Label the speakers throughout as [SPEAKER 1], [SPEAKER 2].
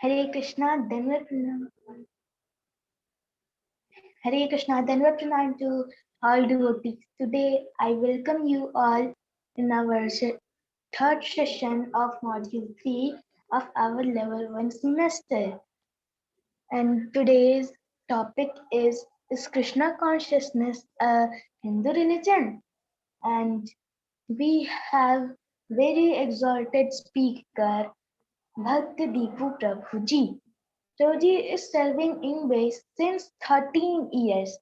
[SPEAKER 1] Hare Krishna, Hare Krishna, Dhanva Pranam to all devotees. Today I welcome you all in our third session of Module 3 of our Level 1 semester. And today's topic is Krishna consciousness a Hindu religion? And we have very exalted speaker, Bhakta Deepu Prabhu ji. Roji is serving in base since 13 years.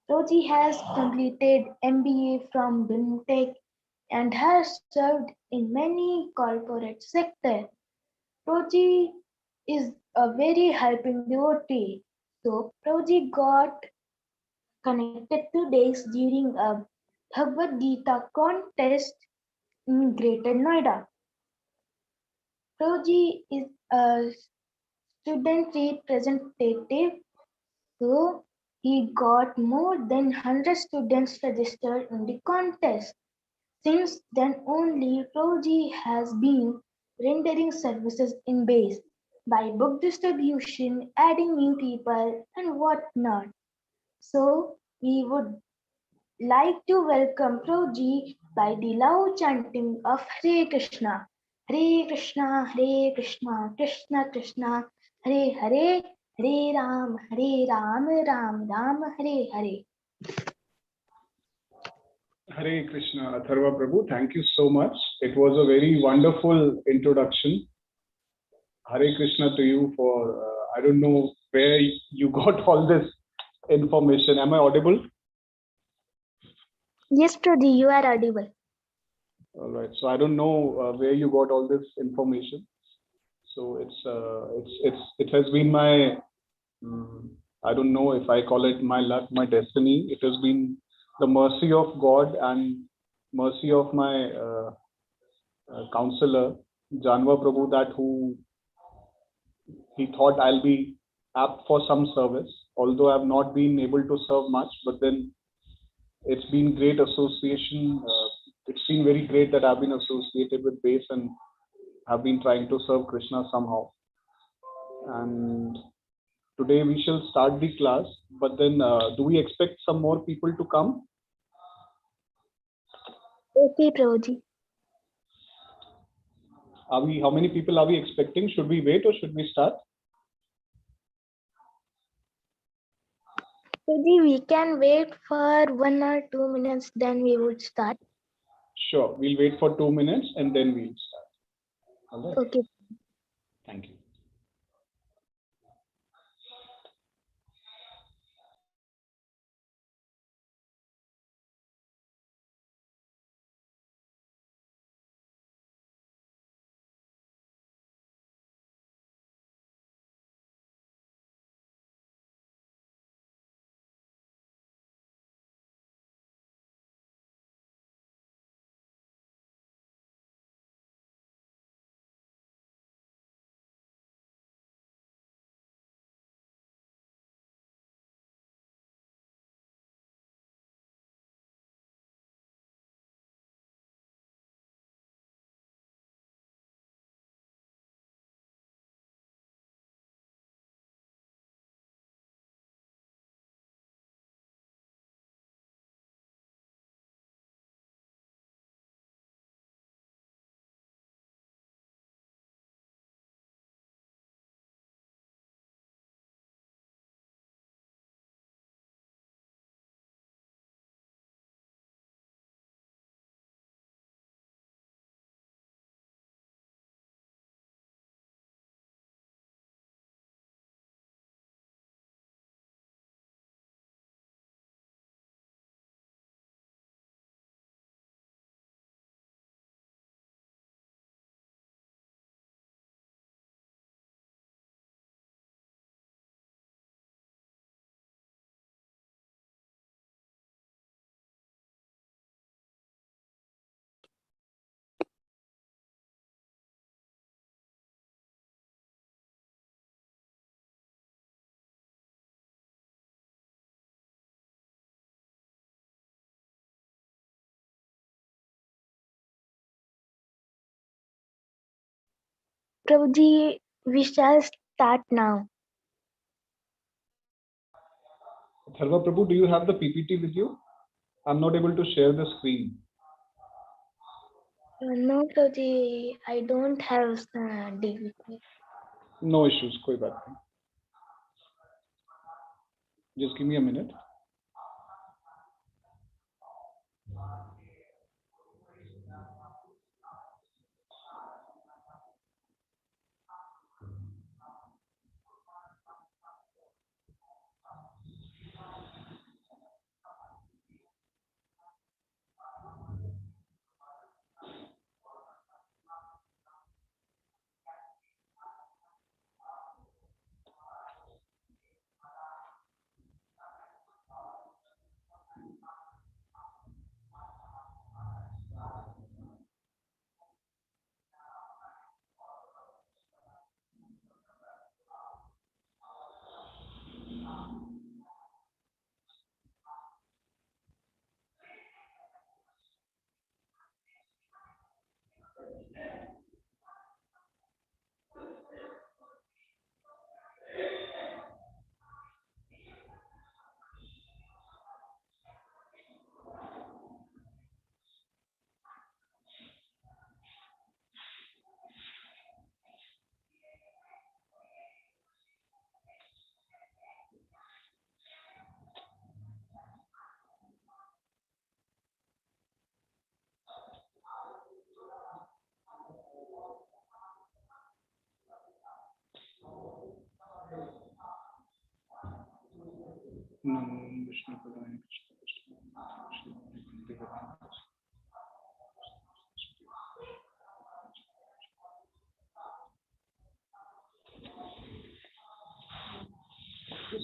[SPEAKER 1] Roji has completed MBA from BIMTech and has served in many corporate sectors. Roji is a very helping devotee. So Roji got connected to days during a Bhagavad Gita contest in Greater Noida. Roji is a student representative. So he got more than 100 students registered in the contest. Since then only Roji has been rendering services in base by book distribution, adding new people and whatnot. So we would like to welcome Roji by the loud chanting of Hare Krishna. Hare Krishna, Hare Krishna, Krishna Krishna, Hare Hare, Hare Ram, Ram Ram, Hare Hare.
[SPEAKER 2] Hare Krishna, Atharva Prabhu. Thank you so much. It was a very wonderful introduction. Hare Krishna to you for, I don't know where you got all this information. Am I audible?
[SPEAKER 1] Yes, Prabhu, you are audible.
[SPEAKER 2] All right. So I don't know where you got all this information. So it has been my, I don't know if I call it my luck, my destiny. It has been the mercy of God and mercy of my counselor, Janva Prabhu, that who he thought I'll be apt for some service, although I've not been able to serve much, but then it's been great association. It's been very great that I've been associated with base and have been trying to serve Krishna somehow. And today we shall start the class, but then do we expect some more people to come?
[SPEAKER 1] Okay, Prabhuji.
[SPEAKER 2] How many people are we expecting? Should we wait or should we start?
[SPEAKER 1] Prabhuji, we can wait for 1 or 2 minutes, then we would start.
[SPEAKER 2] Sure, we'll wait for 2 minutes and then we'll start. All right.
[SPEAKER 1] Okay.
[SPEAKER 2] Thank you.
[SPEAKER 1] Prabhuji, we shall start now.
[SPEAKER 2] Tharva Prabhu, do you have the PPT with you? I'm not able to share the screen.
[SPEAKER 1] No, Prabhuji, I don't have DVD.
[SPEAKER 2] No issues, koi baat nahi. Just give me a minute.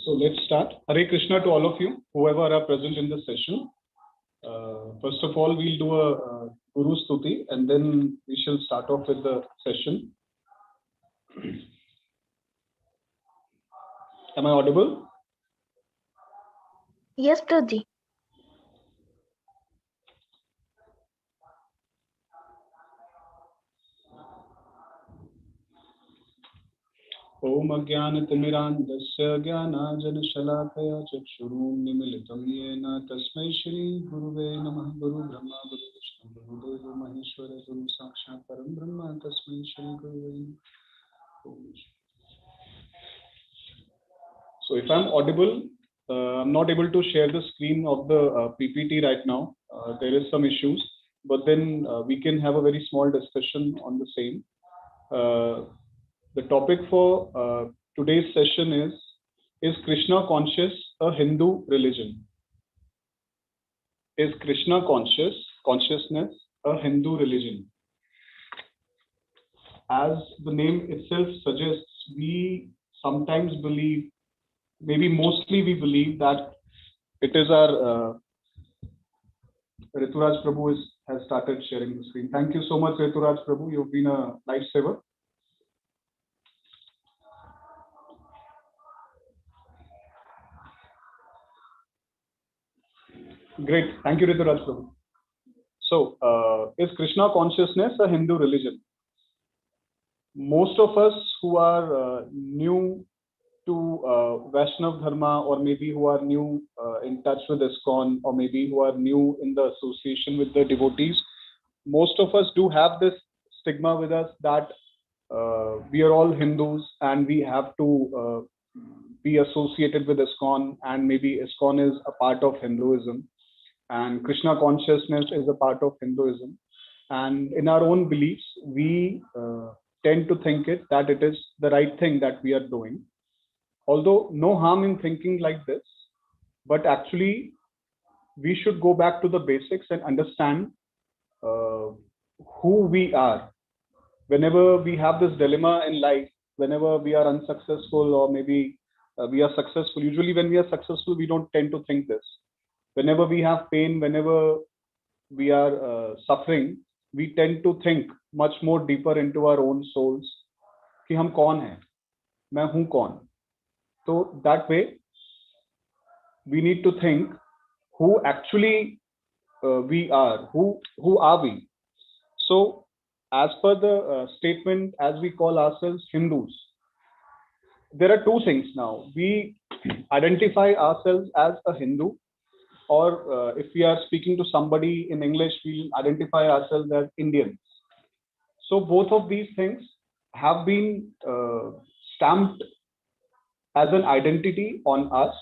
[SPEAKER 2] So let's start. Hare Krishna to all of you, whoever are present in this session. First of all, we'll do a Guru Stuti and then we shall start off with the session. Am I audible?
[SPEAKER 1] Yes, Prabhuji.
[SPEAKER 2] Om Ajnanatimirandasya Jnananjana-shalakaya Chakshurunmilitam Yena Tasmai Shri Guruve Namah. Guru Brahma Guru Vishnu Guru Deva Maheshwara Guru Sakshat Param Brahma Tasmai Shri Guruve Namah. So if I'm audible, I'm not able to share the screen of the PPT right now. There is some issues, but then we can have a very small discussion on the same. The topic for today's session is Krishna a Hindu religion? Is Krishna consciousness a Hindu religion? As the name itself suggests, we sometimes believe, maybe mostly we believe that it is our Rituraj Prabhu has started sharing the screen. Thank you so much, Rituraj Prabhu. You've been a lifesaver. Great. Thank you, Rituraj Prabhu. So, is Krishna consciousness a Hindu religion? Most of us who are new to Vaishnav Dharma, or maybe who are new in touch with ISKCON, or maybe who are new in the association with the devotees, most of us do have this stigma with us that we are all Hindus and we have to be associated with ISKCON, and maybe ISKCON is a part of Hinduism and Krishna consciousness is a part of Hinduism. And in our own beliefs, we tend to think that it is the right thing that we are doing. Although no harm in thinking like this, but actually we should go back to the basics and understand who we are. Whenever we have this dilemma in life, whenever we are unsuccessful or maybe we are successful, usually when we are successful, we don't tend to think this. Whenever we have pain, whenever we are suffering, we tend to think much more deeper into our own souls कि हम कौन हैं, मैं हूँ कौन. So that way, we need to think who actually we are, who are we. So as per the statement, as we call ourselves Hindus, there are two things now. We identify ourselves as a Hindu, or if we are speaking to somebody in English, we identify ourselves as Indian. So both of these things have been stamped as an identity on us.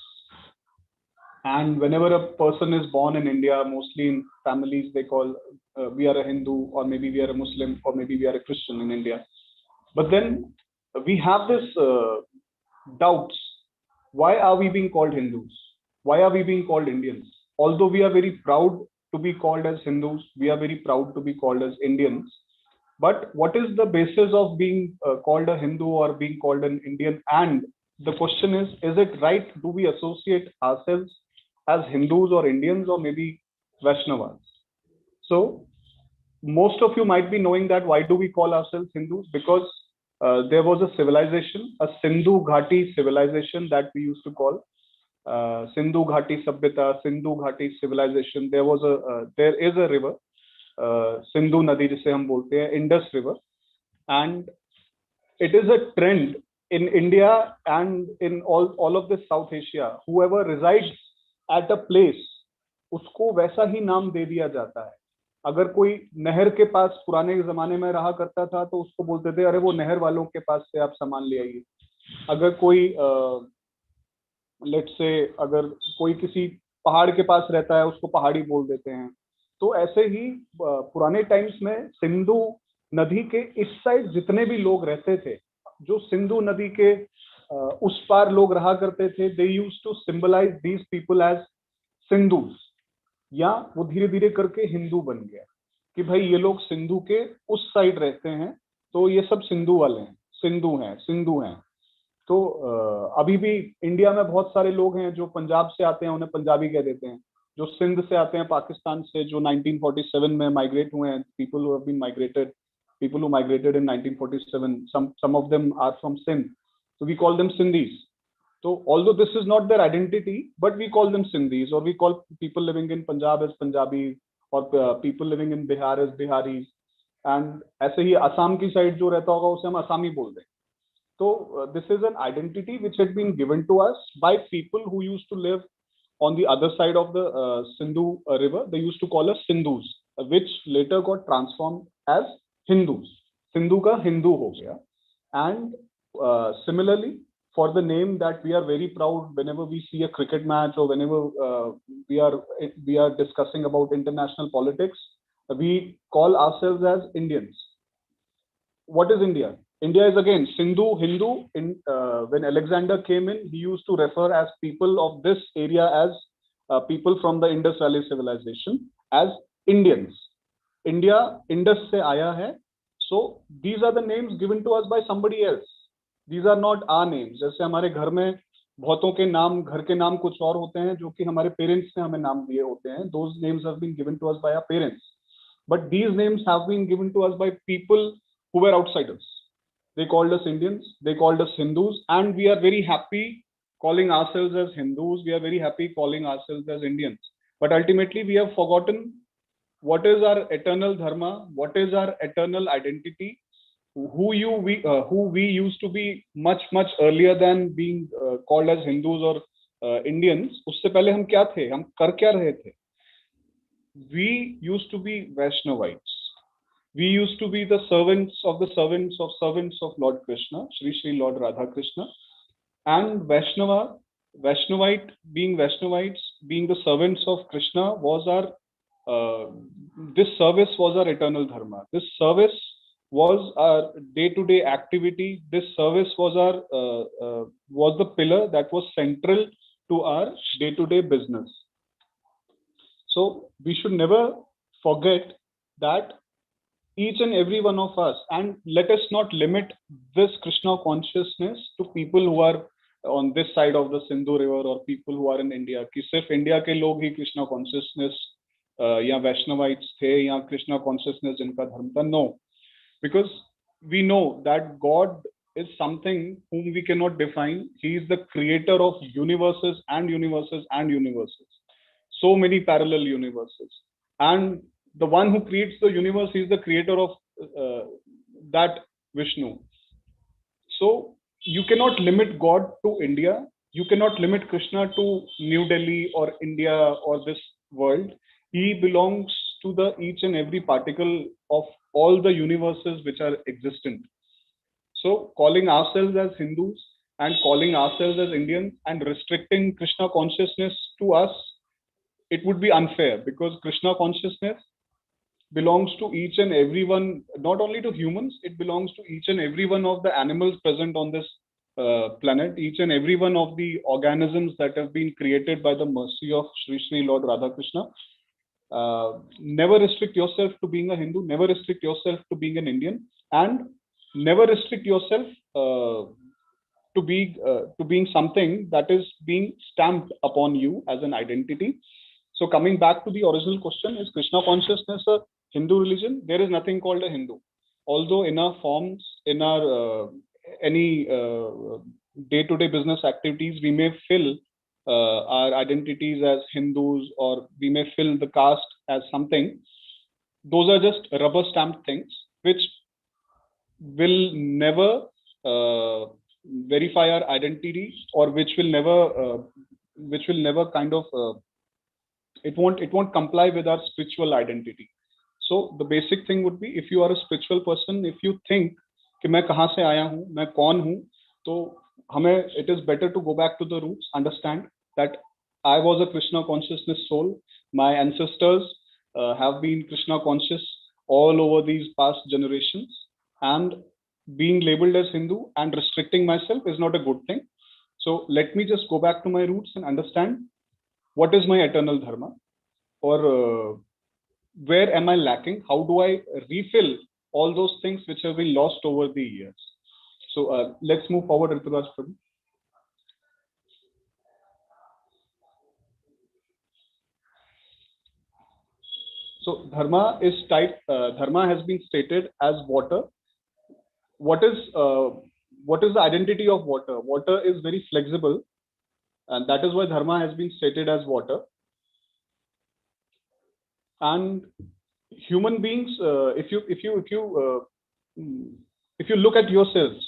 [SPEAKER 2] And whenever a person is born in India, mostly in families, they call we are a Hindu, or maybe we are a Muslim, or maybe we are a Christian in India. But then we have this doubts. Why are we being called Hindus? Why are we being called Indians? Although we are very proud to be called as Hindus, we are very proud to be called as Indians. But what is the basis of being called a Hindu or being called an Indian? And the question is it right? Do we associate ourselves as Hindus or Indians, or maybe Vaishnavas? So most of you might be knowing that why do we call ourselves Hindus? Because there was a civilization, a Sindhu Ghati civilization that we used to call Sindhu Ghati Sabhyata, Sindhu Ghati civilization. There is a river, Sindhu Nadi जिसे हम बोलते हैं, Indus River, and it is a trend in India and in all of this South Asia. Whoever resides at a place, उसको वैसा ही नाम दे दिया जाता है. अगर कोई नहर के पास पुराने जमाने में रहा करता था तो उसको बोलते थे अरे वो नहर वालों के पास से आप सामान ले आइए. अगर कोई लेट्स से अगर कोई किसी पहाड़ के पास रहता है उसको पहाड़ी बोल देते हैं. तो ऐसे ही पुराने टाइम्स में सिंधु नदी के इस साइड जितने भी लोग रहते थे, जो सिंधु नदी के उस पार लोग रहा करते थे, they used to symbolize these people as Sindhus, या वो धीरे धीरे करके हिंदू बन गया कि भाई ये लोग सिंधु के उस साइड रहते हैं तो ये सब सिंधु वाले हैं, सिंधु हैं. तो अभी भी इंडिया में बहुत सारे लोग हैं जो पंजाब से आते हैं, उन्हें पंजाबी कह देते हैं. जो सिंध से आते हैं, पाकिस्तान से, जो 1947 में माइग्रेट हुए हैं, people who have been migrated, people who migrated in 1947, some of them are from Sindh, so we call them Sindhis. So although this is not their identity, but we call them Sindhis, or we call people living in Punjab as Punjabis, or people living in Bihar as Biharis, and ऐसे ही असम की side जो रहता होगा उसे हम असमी बोल दें. So this is an identity which had been given to us by people who used to live on the other side of the Sindhu river. They used to call us Sindhus, which later got transformed as Hindus. Sindhu का हिंदू हो गया. And similarly, for the name that we are very proud whenever we see a cricket match, or whenever we are discussing about international politics, we call ourselves as Indians. What is India? India is again Sindhu, Hindu. When Alexander came in, he used to refer as people of this area as people from the Indus Valley civilization as Indians. India, Indus से आया है. So these are the names given to us by somebody else. These are not our names. जैसे हमारे घर में बहुतों के नाम, घर के नाम कुछ और होते हैं जो कि हमारे पेरेंट्स ने हमें नाम दिए होते हैं. Those names have been given to us by our parents. But these names have been given to us by people who were outsiders. They called us Indians, they called us Hindus, and we are very happy calling ourselves as Hindus. We are very happy calling ourselves as Indians. But ultimately, we have forgotten what is our eternal dharma, what is our eternal identity, who we used to be much earlier than being called as Hindus or Indians. उससे पहले हम क्या थे, हम कर क्या रहे थे? We used to be Vaishnavites. We used to be the servants of Lord Krishna, Shri Lord Radha Krishna. And Vaishnavite, being Vaishnavites, being the servants of Krishna, was our this service was our eternal dharma. This service was our day-to-day activity. This service was our was the pillar that was central to our day-to-day business. So we should never forget that each and every one of us, and let us not limit this Krishna consciousness to people who are on this side of the Sindhu river, or people who are in India, कि सिर्फ India के लोग ही Krishna consciousness या Vaishnavites थे या Krishna consciousness जिनका धर्म था. No, because we know that God is something whom we cannot define. He is the creator of universes and universes and universes. So many parallel universes. And the one who creates the universe is the creator of that Vishnu. So you cannot limit God to India. You cannot limit Krishna to New Delhi or India or this world. He belongs to the each and every particle of all the universes which are existent. So calling ourselves as Hindus and calling ourselves as Indians and restricting Krishna consciousness to us, it would be unfair, because Krishna consciousness belongs to each and every one, not only to humans, it belongs to each and every one of the animals present on this planet, each and every one of the organisms that have been created by the mercy of Sri Sri Lord Radha Krishna. Never restrict yourself to being a Hindu, never restrict yourself to being an Indian, and never restrict yourself to being something that is being stamped upon you as an identity. So coming back to the original question, is Krishna consciousness a Hindu religion? There is nothing called a Hindu. Although in our forms, in our any day-to-day business activities, we may fill our identities as Hindus, or we may fill the caste as something. Those are just rubber stamped things which will never verify our identity, or which will never kind of it won't comply with our spiritual identity. So the basic thing would be, if you are a spiritual person, if you think कि मैं कहाँ से आया हूँ, मैं कौन हूँ, तो हमें it is better to go back to the roots, understand that I was a Krishna consciousness soul. My ancestors have been Krishna conscious all over these past generations, and being labeled as Hindu and restricting myself is not a good thing. So let me just go back to my roots and understand what is my eternal dharma, or where am I lacking? How do I refill all those things which have been lost over the years? So let's move forward, Rituraj Prabhu. So dharma is dharma has been stated as water. What is the identity of water? Water is very flexible, and that is why dharma has been stated as water. And human beings, if you look at yourselves,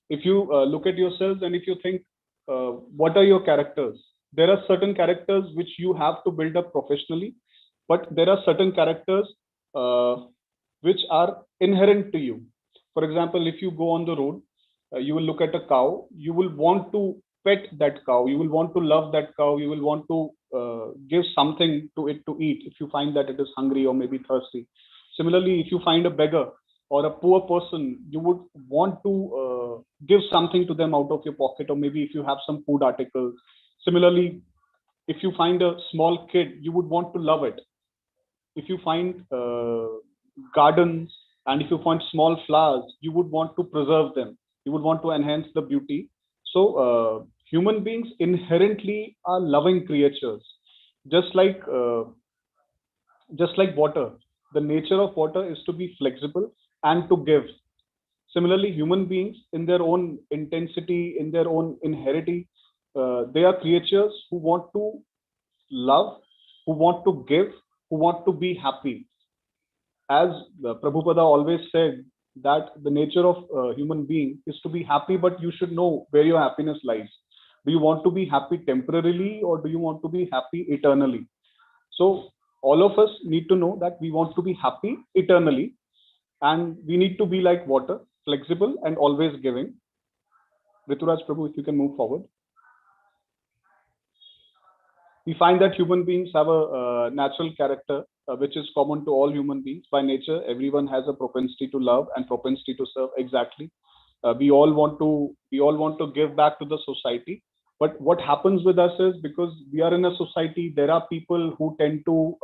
[SPEAKER 2] and if you think, what are your characters? There are certain characters which you have to build up professionally, but there are certain characters which are inherent to you. For example, if you go on the road, you will look at a cow, you will want to pet that cow, you will want to love that cow, you will want to give something to it to eat if you find that it is hungry or maybe thirsty. Similarly, if you find a beggar or a poor person, you would want to give something to them out of your pocket, or maybe if you have some food articles. Similarly, if you find a small kid, you would want to love it. If you find gardens, and if you find small flowers, you would want to preserve them, you would want to enhance the beauty. So human beings inherently are loving creatures, just like water. The nature of water is to be flexible and to give. Similarly, human beings, in their own intensity, in their own inherity, they are creatures who want to love, who want to give, who want to be happy. As Prabhupada always said, that the nature of a human being is to be happy, but you should know where your happiness lies. Do you want to be happy temporarily, or do you want to be happy eternally? So all of us need to know that we want to be happy eternally, and we need to be like water, flexible and always giving. Rituraj Prabhu, if you can move forward. We find that human beings have a natural character which is common to all human beings. By nature, everyone has a propensity to love and propensity to serve. Exactly. We all want to give back to the society. But what happens with us is, because we are in a society, there are people who tend to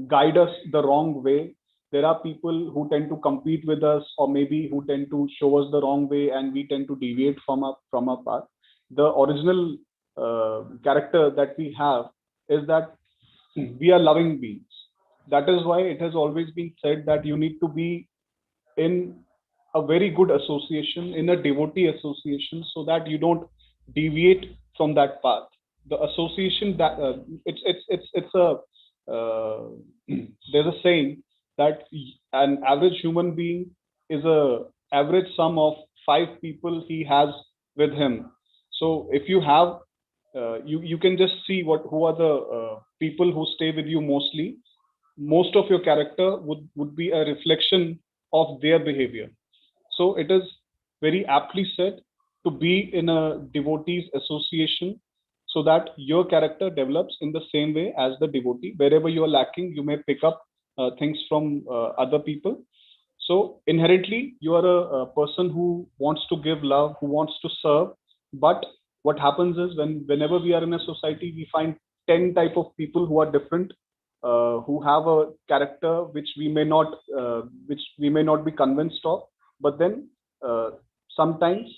[SPEAKER 2] guide us the wrong way. There are people who tend to compete with us, or maybe who tend to show us the wrong way, and we tend to deviate from our path. The original character that we have is that we are loving beings. That is why it has always been said that you need to be in a very good association, in a devotee association, so that you don't deviate from that path. The association that it's a there's a saying that an average human being is a average sum of 5 people he has with him. So if you have, you can just see who are the people who stay with you mostly. Most of your character would be a reflection of their behavior. So it is very aptly said to be in a devotees association so that your character develops in the same way as the devotee. Wherever you are lacking, you may pick up things from other people. So inherently, you are a person who wants to give love, who wants to serve. But what happens is whenever we are in a society, we find 10 type of people who are different, who have a character which we may not be convinced of. But then sometimes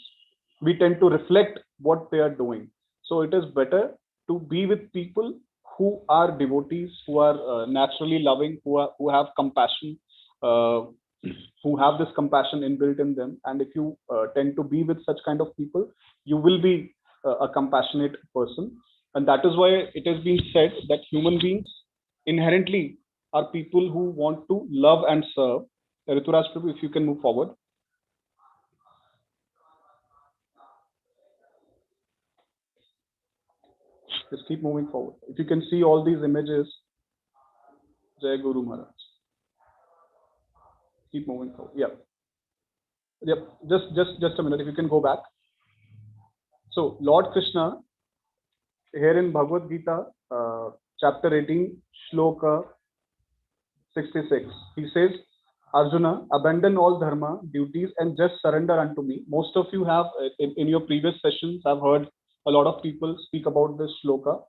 [SPEAKER 2] we tend to reflect what they are doing. So it is better to be with people who are devotees, who are naturally loving, who have compassion, uh, who have this compassion inbuilt in them. And if you tend to be with such kind of people, you will be a compassionate person. And that is why it has been said that human beings inherently are people who want to love and serve. Rituraj Prabhu, if you can move forward. Just keep moving forward. If you can see all these images, Jai Guru Maharaj. Keep moving forward. Yep. Yep. Just a minute. If you can go back. So Lord Krishna, here in Bhagavad Gita, chapter 18, shloka 66, he says, Arjuna, abandon all dharma, duties, and just surrender unto me. Most of you have, in your previous sessions, I've heard a lot of people speak about this shloka.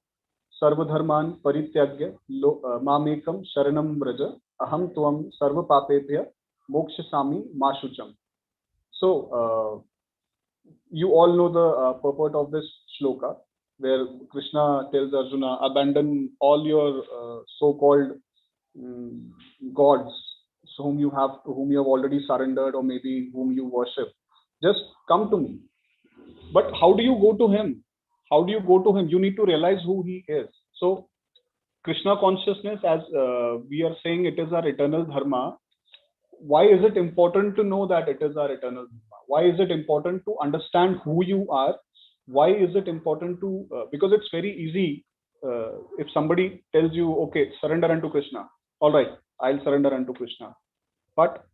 [SPEAKER 2] Sarva dharman parityagya mamekam sharanam braja aham tvam sarva papebhya mokshasami mashucham. So, you all know the purport of this shloka, where Krishna tells Arjuna, abandon all your so-called gods whom you have already surrendered, or maybe whom you worship. Just come to me. But how do you go to him? How do you go to him? You need to realize who he is. So Krishna consciousness, as we are saying, it is our eternal dharma. Why is it important to know that it is our eternal dharma? Why is it important to understand who you are? Why is it important to, because it's very easy, if somebody tells you, okay, surrender unto Krishna. All right, I'll surrender unto Krishna. But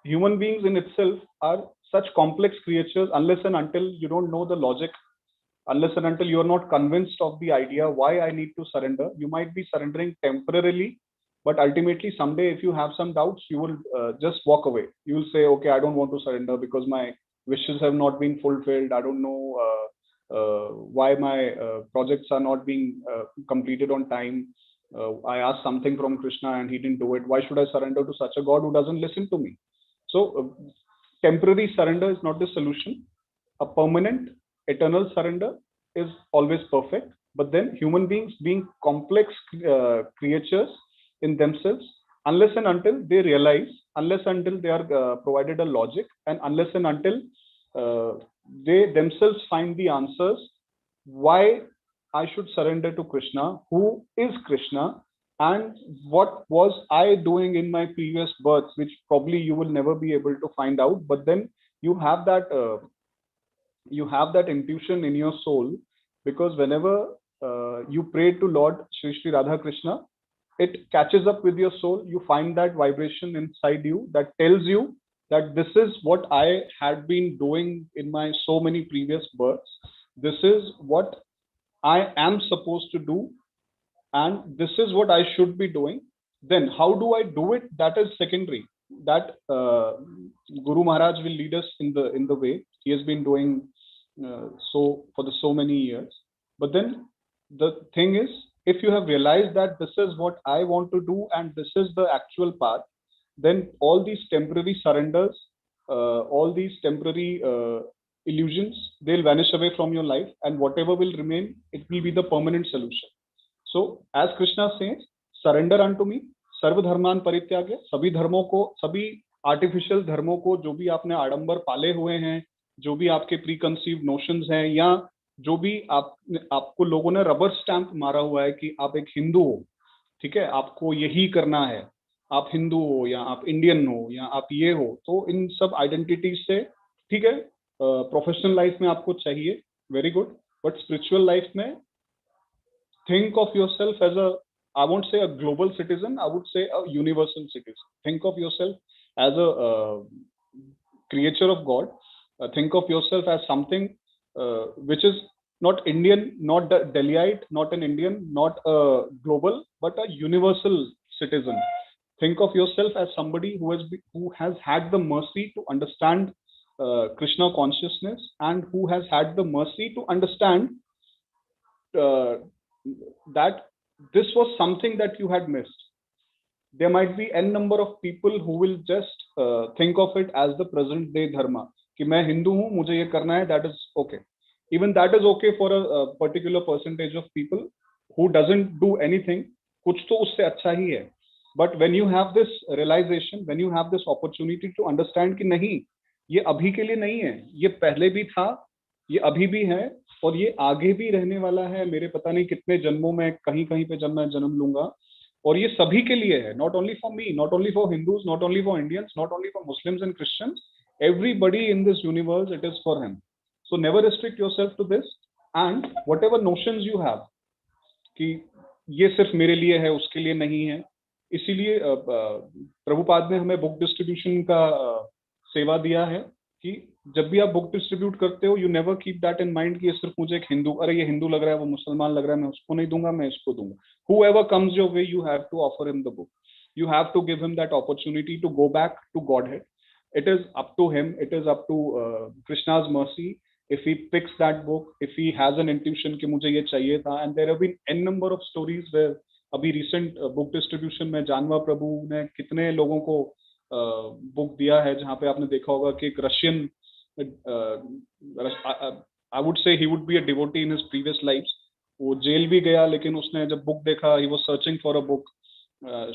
[SPEAKER 2] human beings in itself are such complex creatures. Unless and until you don't know the logic, unless and until you're not convinced of the idea why I need to surrender, you might be surrendering temporarily, but ultimately someday if you have some doubts, you will just walk away. You will say, okay, I don't want to surrender because my wishes have not been fulfilled. I don't know why my projects are not being completed on time. I asked something from Krishna and he didn't do it. Why should I surrender to such a God who doesn't listen to me? So temporary surrender is not the solution. A permanent, eternal surrender is always perfect. But then human beings, being complex creatures in themselves, unless and until they realize, unless until they are provided a logic, and unless and until they themselves find the answers, why I should surrender to Krishna, who is Krishna, and what was I doing in my previous births, which probably you will never be able to find out. But then you have that intuition in your soul, because whenever you pray to Lord Sri Radha Krishna, it catches up with your soul. You find that vibration inside you that tells you that this is what I had been doing in my so many previous births. This is what I am supposed to do, and this is what I should be doing. Then how do I do it? That is secondary. That Guru Maharaj will lead us in the way he has been doing so for the so many years. But then the thing is, if you have realized that this is what I want to do and this is the actual path, then all these temporary surrenders, all these temporary illusions, they'll vanish away from your life, and whatever will remain, it will be the permanent solution. So as Krishna says, surrender unto me, सर्व धर्मान परित्यागे, सभी धर्मों को, सभी artificial धर्मों को, जो भी आपने आडंबर पाले हुए हैं, जो भी आपके प्री कंसीव नोशंस हैं, या जो भी आपको लोगों ने रबर स्टैंप मारा हुआ है कि आप एक हिंदू हो, ठीक है, आपको यही करना है, आप हिंदू हो या आप इंडियन हो या आप ये हो, तो इन सब आइडेंटिटीज से ठीक है, प्रोफेशनल लाइफ में आपको चाहिए, very good, but spiritual life में think of yourself as a, I won't say a global citizen, I would say a universal citizen. Think of yourself as a creature of God. Think of yourself as something which is not Indian, not Delhiite, not an Indian, not a global, but a universal citizen. Think of yourself as somebody who has had the mercy to understand Krishna consciousness, and who has had the mercy to understand uh, that this was something that you had missed. There might be n number of people who will just think of it as the present day dharma, कि मैं हिंदू हूँ, मुझे ये करना है, that is okay. Even that is okay for a particular percentage of people who doesn't do anything. कुछ तो उससे अच्छा ही है. But when you have this realization, when you have this opportunity to understand कि नहीं, ये अभी के लिए नहीं है, ये पहले भी था, ये अभी भी है, और ये आगे भी रहने वाला है, मेरे पता नहीं कितने जन्मों में कहीं कहीं पे जब मैं जन्म लूंगा, और ये सभी के लिए है, not only for me, not only for Hindus, not only for Indians, not only for Muslims and Christians, everybody in this universe, it is for him. So never restrict yourself to this, and whatever notions you have कि ये सिर्फ मेरे लिए है, उसके लिए नहीं है, इसीलिए प्रभुपाद ने हमें बुक डिस्ट्रीब्यूशन का सेवा दिया है कि जब भी आप बुक डिस्ट्रीब्यूट करते हो, you never keep that in mind कि ये सिर्फ मुझे एक हिंदू, अरे ये हिंदू लग रहा है, वो मुसलमान लग रहा है, मैं उसको नहीं दूंगा, मैं इसको दूंगा. Whoever comes your way, you have to offer him the book. You have to give him that opportunity to go back to Godhead. It is up to him. It is up to Krishna's mercy. If he picks that book, if he has an intuition कि मुझे ये चाहिए था, and there have been n number of stories where अभी recent book distribution में जानवा प्रभु ने कितने लोगों को बुक दिया है, जहाँ पे आपने देखा होगा कि एक Russian, I would say he would be a devotee in his previous lives. वो जेल भी गया, लेकिन उसने जब बुक देखा, he was searching for a book,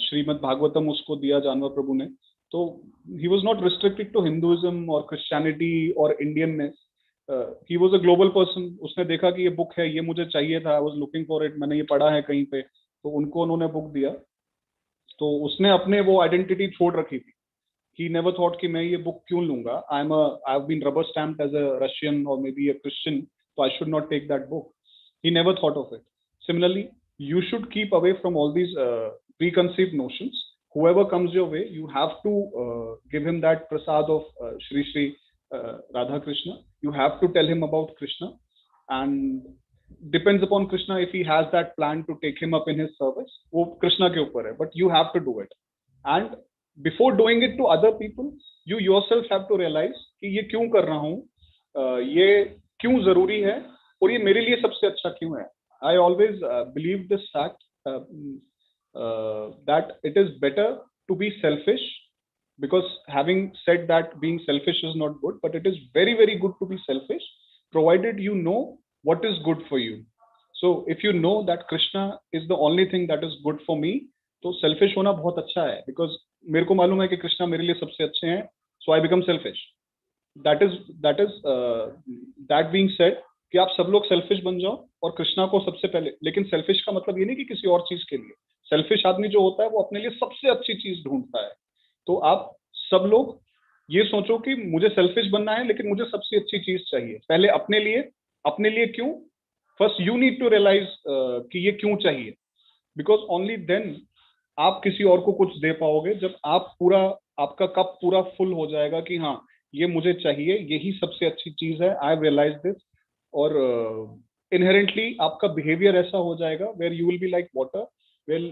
[SPEAKER 2] Shrimad Bhagavatam उसको दिया जानवा प्रभु ने. तो he was not restricted to Hinduism or Christianity or Indianness. He was a global person. उसने देखा कि ये बुक है, ये मुझे चाहिए था, I was looking for it, मैंने ये पढ़ा है कहीं पे, तो उनको उन्होंने बुक दिया. तो उसने अपने वो आइडेंटिटी छोड़ रखी थी. He never thought कि मैं ये बुक क्यों लूंगा, I've been rubber stamped as a Russian or maybe a Christian, so I should not take that book. He never thought of it. Similarly, you should keep away from all these preconceived notions. Whoever comes your way, you have to give him that prasad of Shri Shri Radha Krishna. You have to tell him about Krishna, and depends upon Krishna if he has that plan to take him up in his service. वो Krishna के ऊपर है, but you have to do it. And before doing it to other people, you yourself have to realize कि ये क्यों कर रहा हूँ, ये क्यों जरूरी है, और ये मेरे लिए सबसे अच्छा क्यों है. I always believe this fact that it is better to be selfish, because having said that being selfish is not good, but it is very very good to be selfish, provided you know what is good for you. So if you know that Krishna is the only thing that is good for me, तो selfish होना बहुत अच्छा है, because मेरे को मालूम है कि कृष्णा मेरे लिए सबसे अच्छे हैं, so I become selfish. That being said, कि आप सब लोग सेल्फिश बन जाओ और कृष्णा को सबसे पहले, लेकिन सेल्फिश का मतलब ये नहीं कि किसी और चीज के लिए. सेल्फिश आदमी जो होता है वो अपने लिए सबसे अच्छी चीज ढूंढता है. तो आप सब लोग ये सोचो कि मुझे सेल्फिश बनना है, लेकिन मुझे सबसे अच्छी चीज चाहिए पहले अपने लिए. अपने लिए क्यों? First you need to realise कि ये क्यों चाहिए, बिकॉज ओनली देन आप किसी और को कुछ दे पाओगे, जब आपका कप पूरा फुल हो जाएगा कि हाँ ये मुझे चाहिए, यही सबसे अच्छी चीज है, आई रियलाइज दिस. और इनहेरेंटली आपका बिहेवियर ऐसा हो जाएगा where you will be like water. Well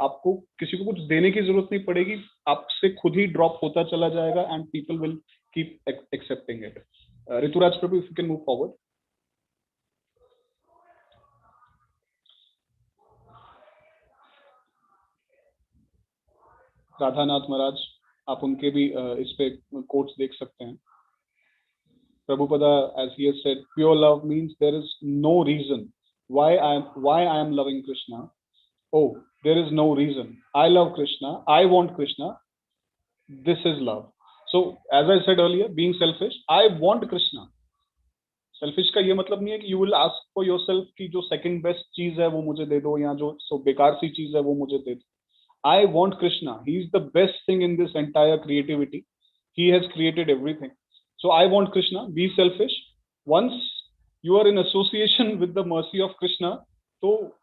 [SPEAKER 2] आपको किसी को कुछ देने की जरूरत नहीं पड़ेगी, आपसे खुद ही ड्रॉप होता चला जाएगा, and people will keep accepting it. Rituraj Prabhu, if you can move forward. Radhanath Maharaj, आप उनके भी इस पे कोट्स देख सकते हैं. Prabhupada, as he has said, pure love means there is no reason why I am loving Krishna. Oh, there is no reason. I love Krishna. I want Krishna. This is love. So, as I said earlier, being selfish, I want Krishna. Selfish का ये मतलब नहीं है कि you will ask for yourself कि जो second best चीज है वो मुझे दे दो, या जो बेकार सी चीज है वो मुझे दे दो. I want Krishna. He is the best thing in this entire creativity. He has created everything. So I want Krishna, be selfish. Once you are in association with the mercy of Krishna, so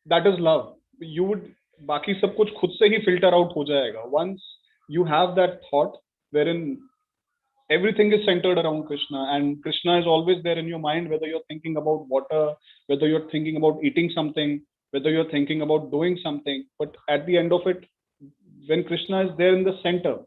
[SPEAKER 2] that is love. You would बाकी सब कुछ खुद से ही filter out हो जाएगा. Once you have that thought wherein everything is centered around Krishna, and Krishna is always there in your mind, whether you're thinking about water, whether you're thinking about eating something, whether you're thinking about doing something. But at the end of it, when Krishna is there in the center,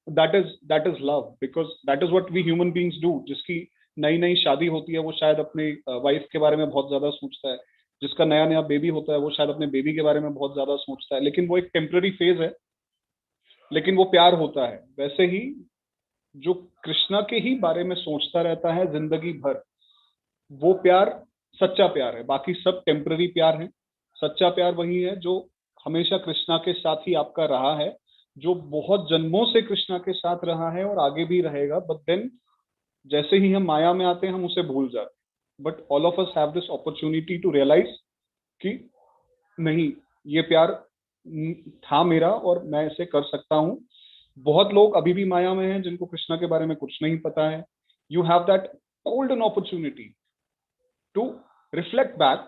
[SPEAKER 2] that is love, because that is what we human beings do. जिसकी नई नई शादी होती है वो शायद अपने wife के बारे में बहुत ज्यादा सोचता है, जिसका नया नया बेबी होता है वो शायद अपने बेबी के बारे में बहुत ज्यादा सोचता है, लेकिन वो एक टेम्पररी फेज है, लेकिन वो प्यार होता है. वैसे ही जो कृष्णा के ही बारे में सोचता रहता है जिंदगी भर, वो प्यार सच्चा प्यार है. बाकी सब टेम्पररी प्यार है. सच्चा प्यार वही है जो हमेशा कृष्णा के साथ ही आपका रहा है, जो बहुत जन्मों से कृष्णा के साथ रहा है और आगे भी रहेगा. बट देन जैसे ही हम माया में आते हैं हम उसे भूल जाते हैं. But all of us have this opportunity to realise कि नहीं, ये प्यार था मेरा और मैं इसे कर सकता हूँ. बहुत लोग अभी भी माया में हैं जिनको कृष्णा के बारे में कुछ नहीं पता है. You have that golden opportunity to reflect back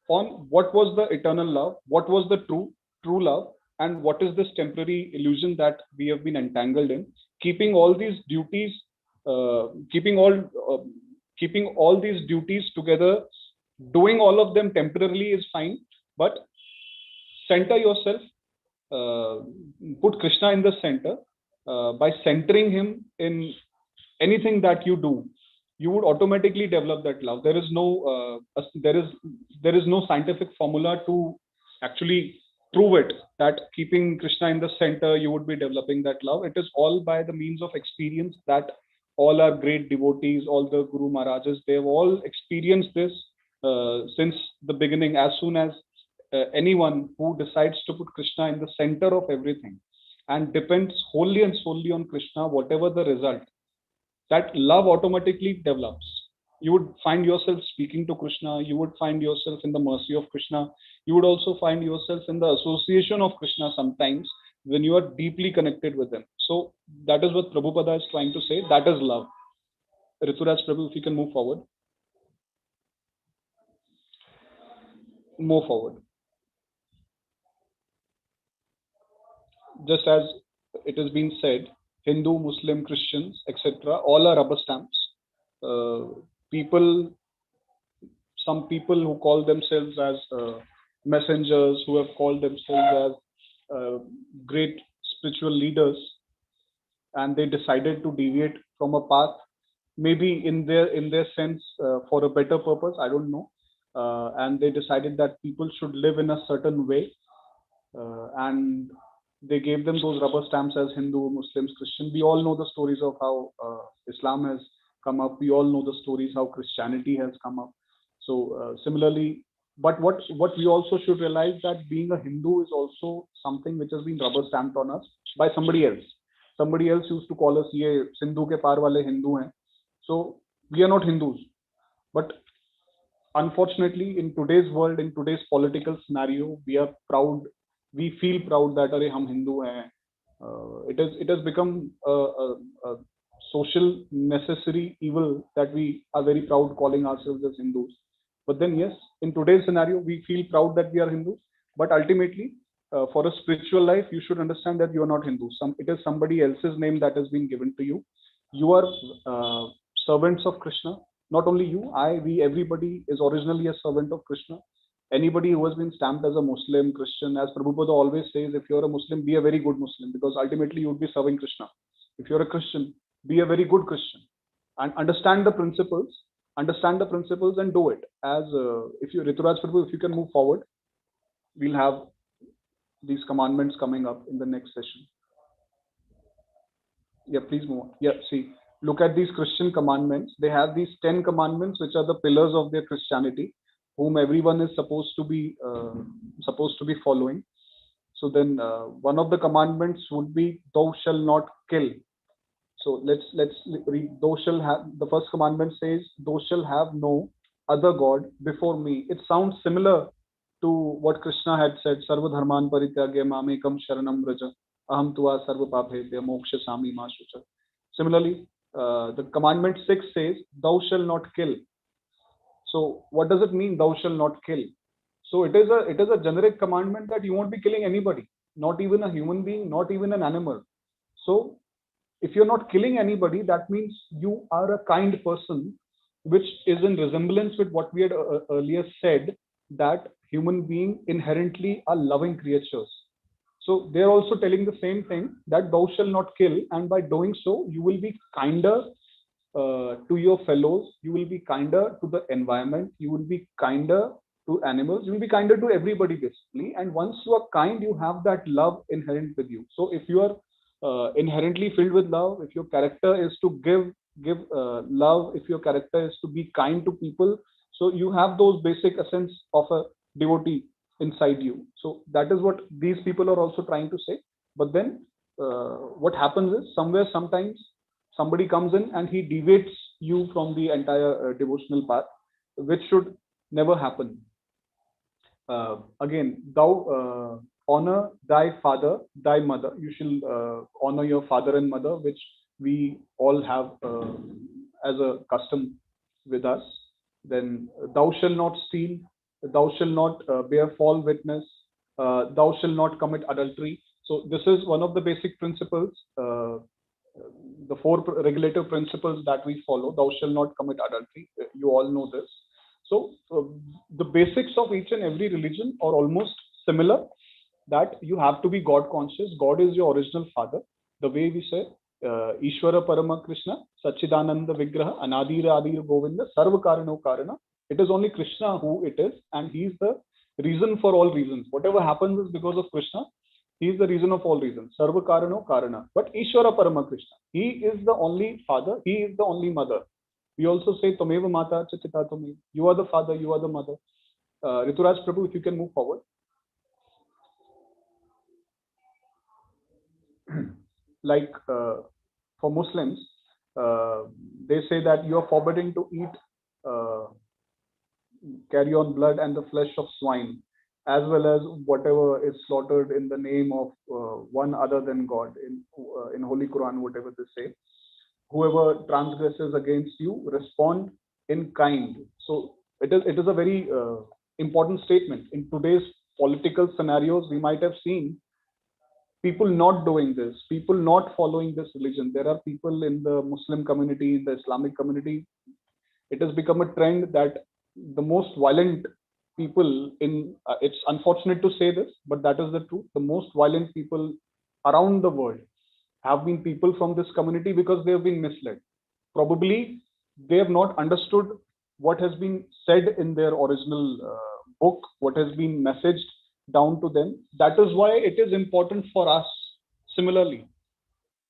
[SPEAKER 2] on what was the eternal love, what was the true love, and what is this temporary illusion that we have been entangled in. Keeping all these duties, keeping all these duties together, doing all of them temporarily is fine, but center yourself, put Krishna in the center. By centering him in anything that you do, you would automatically develop that love. There is no scientific formula to actually prove it, that keeping Krishna in the center you would be developing that love. It is all by the means of experience that all our great devotees, all the Guru Maharajas, they've all experienced this since the beginning. As soon as anyone who decides to put Krishna in the center of everything and depends wholly and solely on Krishna, whatever the result, that love automatically develops. You would find yourself speaking to Krishna, you would find yourself in the mercy of Krishna, you would also find yourself in the association of Krishna sometimes when you are deeply connected with him. So that is what Prabhupada is trying to say, that is love. Rituraj Prabhu, if you can move forward. Move forward. Just as it has been said, Hindu, Muslim, Christians, etc., all are rubber stamps. Some people who call themselves as messengers, who have called themselves as great spiritual leaders, and they decided to deviate from a path, maybe in their sense for a better purpose, I don't know, and they decided that people should live in a certain way, and they gave them those rubber stamps as Hindu, Muslims, Christian. We all know the stories of how Islam has come up. We all know the stories how Christianity has come up. So similarly, but what we also should realize, that being a Hindu is also something which has been rubber stamped on us by somebody else. Somebody else used to call us ye Sindhu ke paar wale Hindu hain. So we are not Hindus. But unfortunately, in today's world, in today's political scenario, we are proud. We feel proud that अरे हम हिंदू हैं. It has become a social necessary evil that we are very proud calling ourselves as Hindus. But then yes, in today's scenario, we feel proud that we are Hindus. But ultimately, for a spiritual life, you should understand that you are not Hindu. It is somebody else's name that has been given to you. You are servants of Krishna. Not only you, we, everybody is originally a servant of Krishna. Anybody who has been stamped as a Muslim, Christian, as Prabhupada always says, if you're a Muslim, be a very good Muslim, because ultimately you would be serving Krishna. If you're a Christian, be a very good Christian and understand the principles and do it. As if you, Rituraj Prabhu, if you can move forward, we'll have these commandments coming up in the next session. Yeah, please move on. Yeah, see, look at these Christian commandments. They have these 10 commandments, which are the pillars of their Christianity, whom everyone is supposed to be following. So then one of the commandments would be, thou shall not kill. So let's read. Thou shall have, the first commandment says, thou shall have no other god before me. It sounds similar to what Krishna had said, sarva dharman parityagya mamekam sharanam vraja aham tua sarva papebhya moksha sami ma shucha. Similarly, the commandment 6 says, "Thou shall not kill." So what does it mean, "Thou shall not kill"? So it is a generic commandment that you won't be killing anybody, not even a human being, not even an animal. So if you're not killing anybody, that means you are a kind person, which is in resemblance with what we had earlier said, that human beings inherently are loving creatures. So they're also telling the same thing, that thou shall not kill, and by doing so, you will be kinder to your fellows, you will be kinder to the environment, you will be kinder to animals, you will be kinder to everybody basically. And once you are kind, you have that love inherent with you. So if you are inherently filled with love, if your character is to give love, if your character is to be kind to people, so you have those basic essence of a devotee inside you. So that is what these people are also trying to say. But then what happens is, somewhere sometimes somebody comes in and he deviates you from the entire devotional path, which should never happen. Again, thou honor thy father, thy mother. You shall honor your father and mother, which we all have as a custom with us. Then thou shall not steal, thou shall not bear false witness, thou shall not commit adultery. So this is one of the basic principles, the four regulative principles that we follow. Thou shall not commit adultery. You all know this. So the basics of each and every religion are almost similar, that you have to be God conscious. God is your original father. The way we say, Ishvara Parama Krishna, Sachidananda Vigraha, Anadir Adir Govinda, Sarva Karano Karana. It is only Krishna who it is, and he is the reason for all reasons. Whatever happens is because of Krishna. He is the reason of all reasons. Sarva Karano Karana. But Ishvara Parama Krishna, he is the only father, he is the only mother. We also say, Tameva Mata Chachita Tame. You are the father, you are the mother. Rituraj Prabhu, if you can move forward. Like for Muslims, they say that you are forbidden to eat, carry on blood and the flesh of swine, as well as whatever is slaughtered in the name of one other than God. In Holy Quran, whatever they say, whoever transgresses against you, respond in kind. So it is a very important statement. In today's political scenarios, we might have seen people not doing this, people not following this religion. There are people in the Muslim community, in the Islamic community. It has become a trend that the most violent people in, it's unfortunate to say this, but that is the truth. The most violent people around the world have been people from this community, because they have been misled. Probably they have not understood what has been said in their original book, what has been messaged down to them. That is why it is important for us, similarly,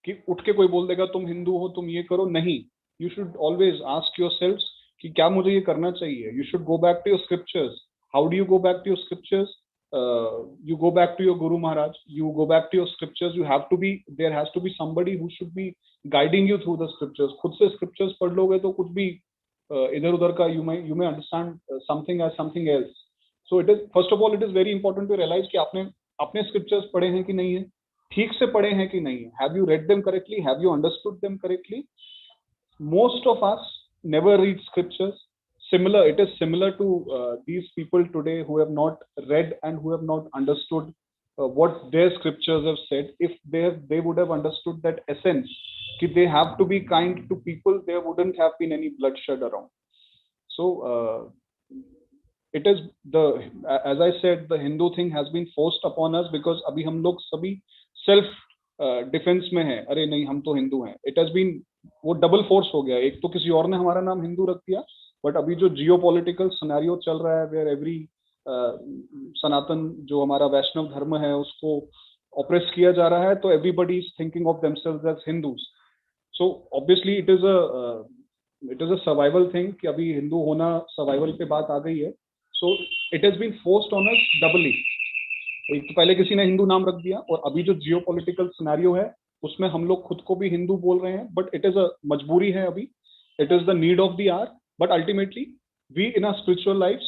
[SPEAKER 2] कि उठ के कोई बोल देगा तुम हिंदू हो, तुम ये करो, नहीं. You should always ask yourselves कि क्या मुझे ये करना चाहिए. You should go back to your scriptures. How do you go back to your scriptures? You go back to your Guru Maharaj, you go back to your scriptures. You have to be, there has to be somebody who should be guiding you through the scriptures. खुद से scriptures पढ़ लोगे तो कुछ भी इधर उधर का you may understand something as something else. So it is, first of all, it is very important to realize कि आपने अपने scriptures पढ़े हैं कि नहीं है, ठीक से पढ़े हैं कि नहीं है. Have you read them correctly? Have you understood them correctly? Most of us never read scriptures. It is similar to these people today who have not read and who have not understood what their scriptures have said. If they would have understood that essence, that they have to be kind to people, there wouldn't have been any bloodshed around. So it is as I said, the Hindu thing has been forced upon us, because अभी हम लोग सभी self defense में हैं. अरे नहीं, हम तो हिंदू हैं. It has been, वो डबल फोर्स हो गया. एक तो किसी और ने हमारा नाम हिंदू रख दिया, बट अभी जो जियो पॉलिटिकल सिनेरियो चल रहा है, वेयर एवरी सनातन जो हमारा वैष्णव धर्म है उसको ऑप्रेस किया जा रहा है, तो everybody is thinking of themselves as Hindus. So obviously it is a survival thing कि अभी हिंदू होना सर्वाइवल पे बात आ गई है. So it has been forced on us doubly. एक तो पहले किसी ने हिंदू नाम रख दिया, और अभी जो जियो पॉलिटिकल सिनेरियो है उसमें हम लोग खुद को भी हिंदू बोल रहे हैं, बट इट इज अ मजबूरी है अभी. It is the need of the hour. But ultimately we in our spiritual lifes,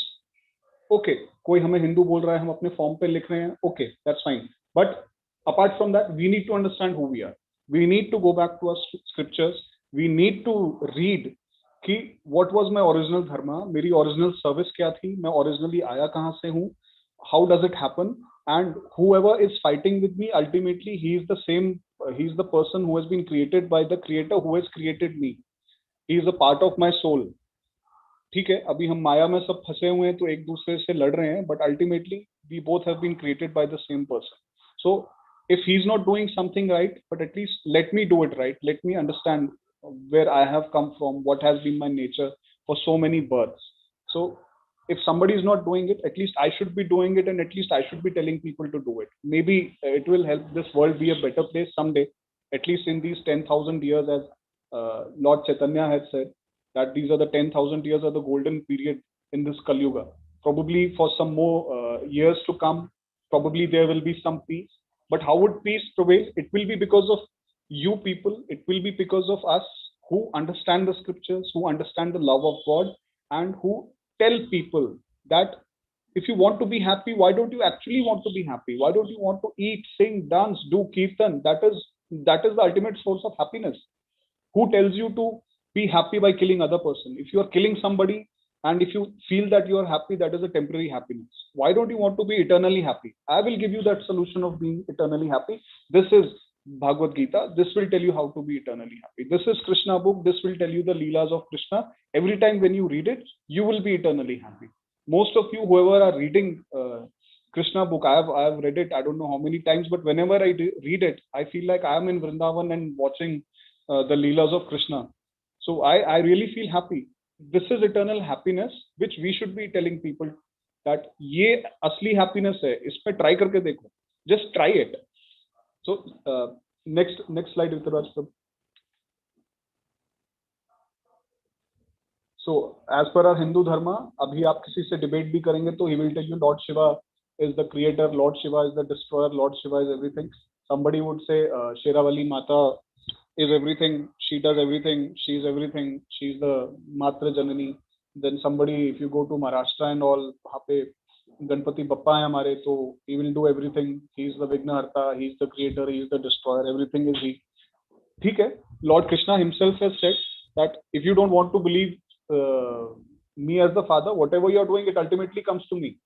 [SPEAKER 2] okay, कोई हमें हिंदू बोल रहा है, हम अपने फॉर्म पे लिख रहे हैं, okay, that's fine. But apart from that, we need to understand who we are. We need to go back to our scriptures. We need to read कि what was my original dharma, मेरी original service क्या थी, मैं originally आया कहाँ से हूँ, how does it happen, and whoever is fighting with me, ultimately he is the same, he is the person who has been created by the creator who has created me. He is a part of my soul. ठीक है, अभी हम माया में सब फंसे हुए हैं तो एक दूसरे से लड़ रहे हैं, but ultimately we both have been created by the same person. So if he's not doing something right, but at least let me do it right, let me understand where I have come from, what has been my nature for so many births. So if somebody is not doing it, at least I should be doing it, and at least I should be telling people to do it. Maybe it will help this world be a better place someday, at least in these 10,000 years, as Lord Chaitanya had said, that these are the 10,000 years of the golden period in this Kali Yuga. Probably for some more years to come, probably there will be some peace. But how would peace prevail? It will be because of you people. It will be because of us who understand the scriptures, who understand the love of God, and who tell people that if you want to be happy, why don't you actually want to be happy? Why don't you want to eat, sing, dance, do kirtan? That is the ultimate source of happiness. Who tells you to be happy by killing other person? If you are killing somebody and if you feel that you are happy, that is a temporary happiness. Why don't you want to be eternally happy? I will give you that solution of being eternally happy. This is Bhagavad Gita. This will tell you how to be eternally happy. This is Krishna book. This will tell you the leelas of Krishna. Every time when you read it, you will be eternally happy. Most of you whoever are reading Krishna book, I have read it I don't know how many times, but whenever I read it, I feel like I am in Vrindavan and watching the leelas of Krishna. So I really feel happy. This is eternal happiness, which we should be telling people that ये असली happiness है, इसमें try करके देखो. Just try it. So next slide, Rituraj. So as per our Hindu dharma, अभी आप किसी से debate भी करेंगे तो he will tell you Lord Shiva is the creator, Lord Shiva is the destroyer, Lord Shiva is everything. Somebody would say Sherawali Mata is everything, she does everything, she's everything, she's the Matra Janani. Then somebody, if you go to Maharashtra and all, वहाँ पे गणपति बप्पा है हमारे, तो he will do everything, he is the Vignaharta, he is the creator, he is the destroyer, everything is he. ठीक है, Lord Krishna himself has said that if you don't want to believe me as the father, whatever you are doing, it ultimately comes to me.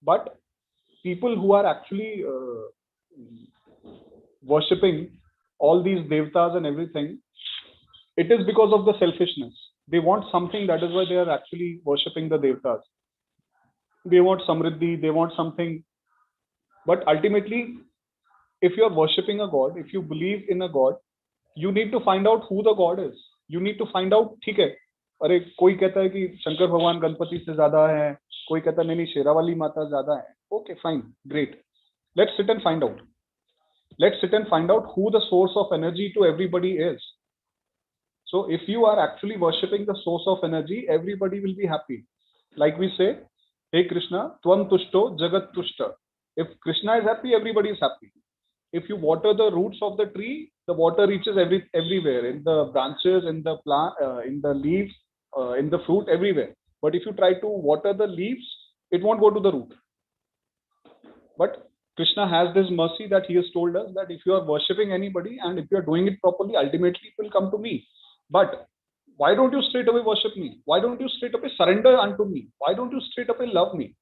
[SPEAKER 2] But people who are actually worshipping all these devtas and everything, it is because of the selfishness. They want something, that is why they are actually worshipping the devtas. They want samriddhi, they want something. But ultimately, if you are worshipping a god, if you believe in a god, you need to find out who the god is. You need to find out, ठीक है, अरे कोई कहता है कि शंकर भगवान गणपति से ज्यादा है, कोई कहता नहीं शेरावाली माता ज्यादा है. Okay, fine, great. Let's sit and find out. Let's sit and find out who the source of energy to everybody is. So if you are actually worshipping the source of energy, everybody will be happy. Like we say, hey Krishna, Tvam Tushto Jagat Tushta. If Krishna is happy, everybody is happy. If you water the roots of the tree, the water reaches everywhere, in the branches, in the plant, in the leaves, in the fruit, everywhere. But if you try to water the leaves, it won't go to the root. But Krishna has this mercy that he has told us that if you are worshipping anybody and if you are doing it properly, ultimately it will come to me. But why don't you straight away worship me? Why don't you straight away surrender unto me? Why don't you straight away love me?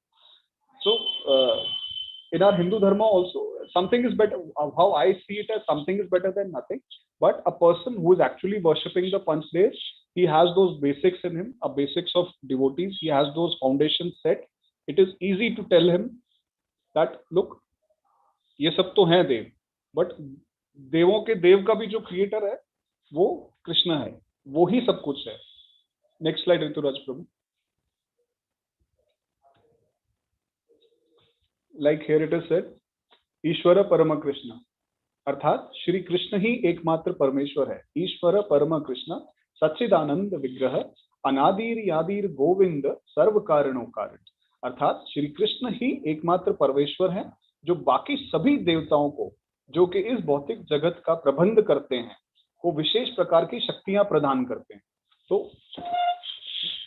[SPEAKER 2] So in our Hindu dharma also, something is better. How I see it as something is better than nothing. But a person who is actually worshipping the Panchdev, he has those basics in him, a basics of devotees. He has those foundations set. It is easy to tell him that look, ये सब तो हैं देव, but देवों के देव का भी जो creator है वो कृष्ण है, वो ही सब कुछ है. Next slide Rituraj Prabhu. Like here it is said, ईश्वर परम कृष्ण, अर्थात श्री कृष्ण ही एकमात्र परमेश्वर है. ईश्वर परम कृष्ण सच्चिदानंद विग्रह अनादिर यादिर गोविंद सर्व कारणों कारण. अर्थात श्री कृष्ण ही एकमात्र परमेश्वर है जो बाकी सभी देवताओं को, जो कि इस भौतिक जगत का प्रबंध करते हैं, को विशेष प्रकार की शक्तियां प्रदान करते हैं. तो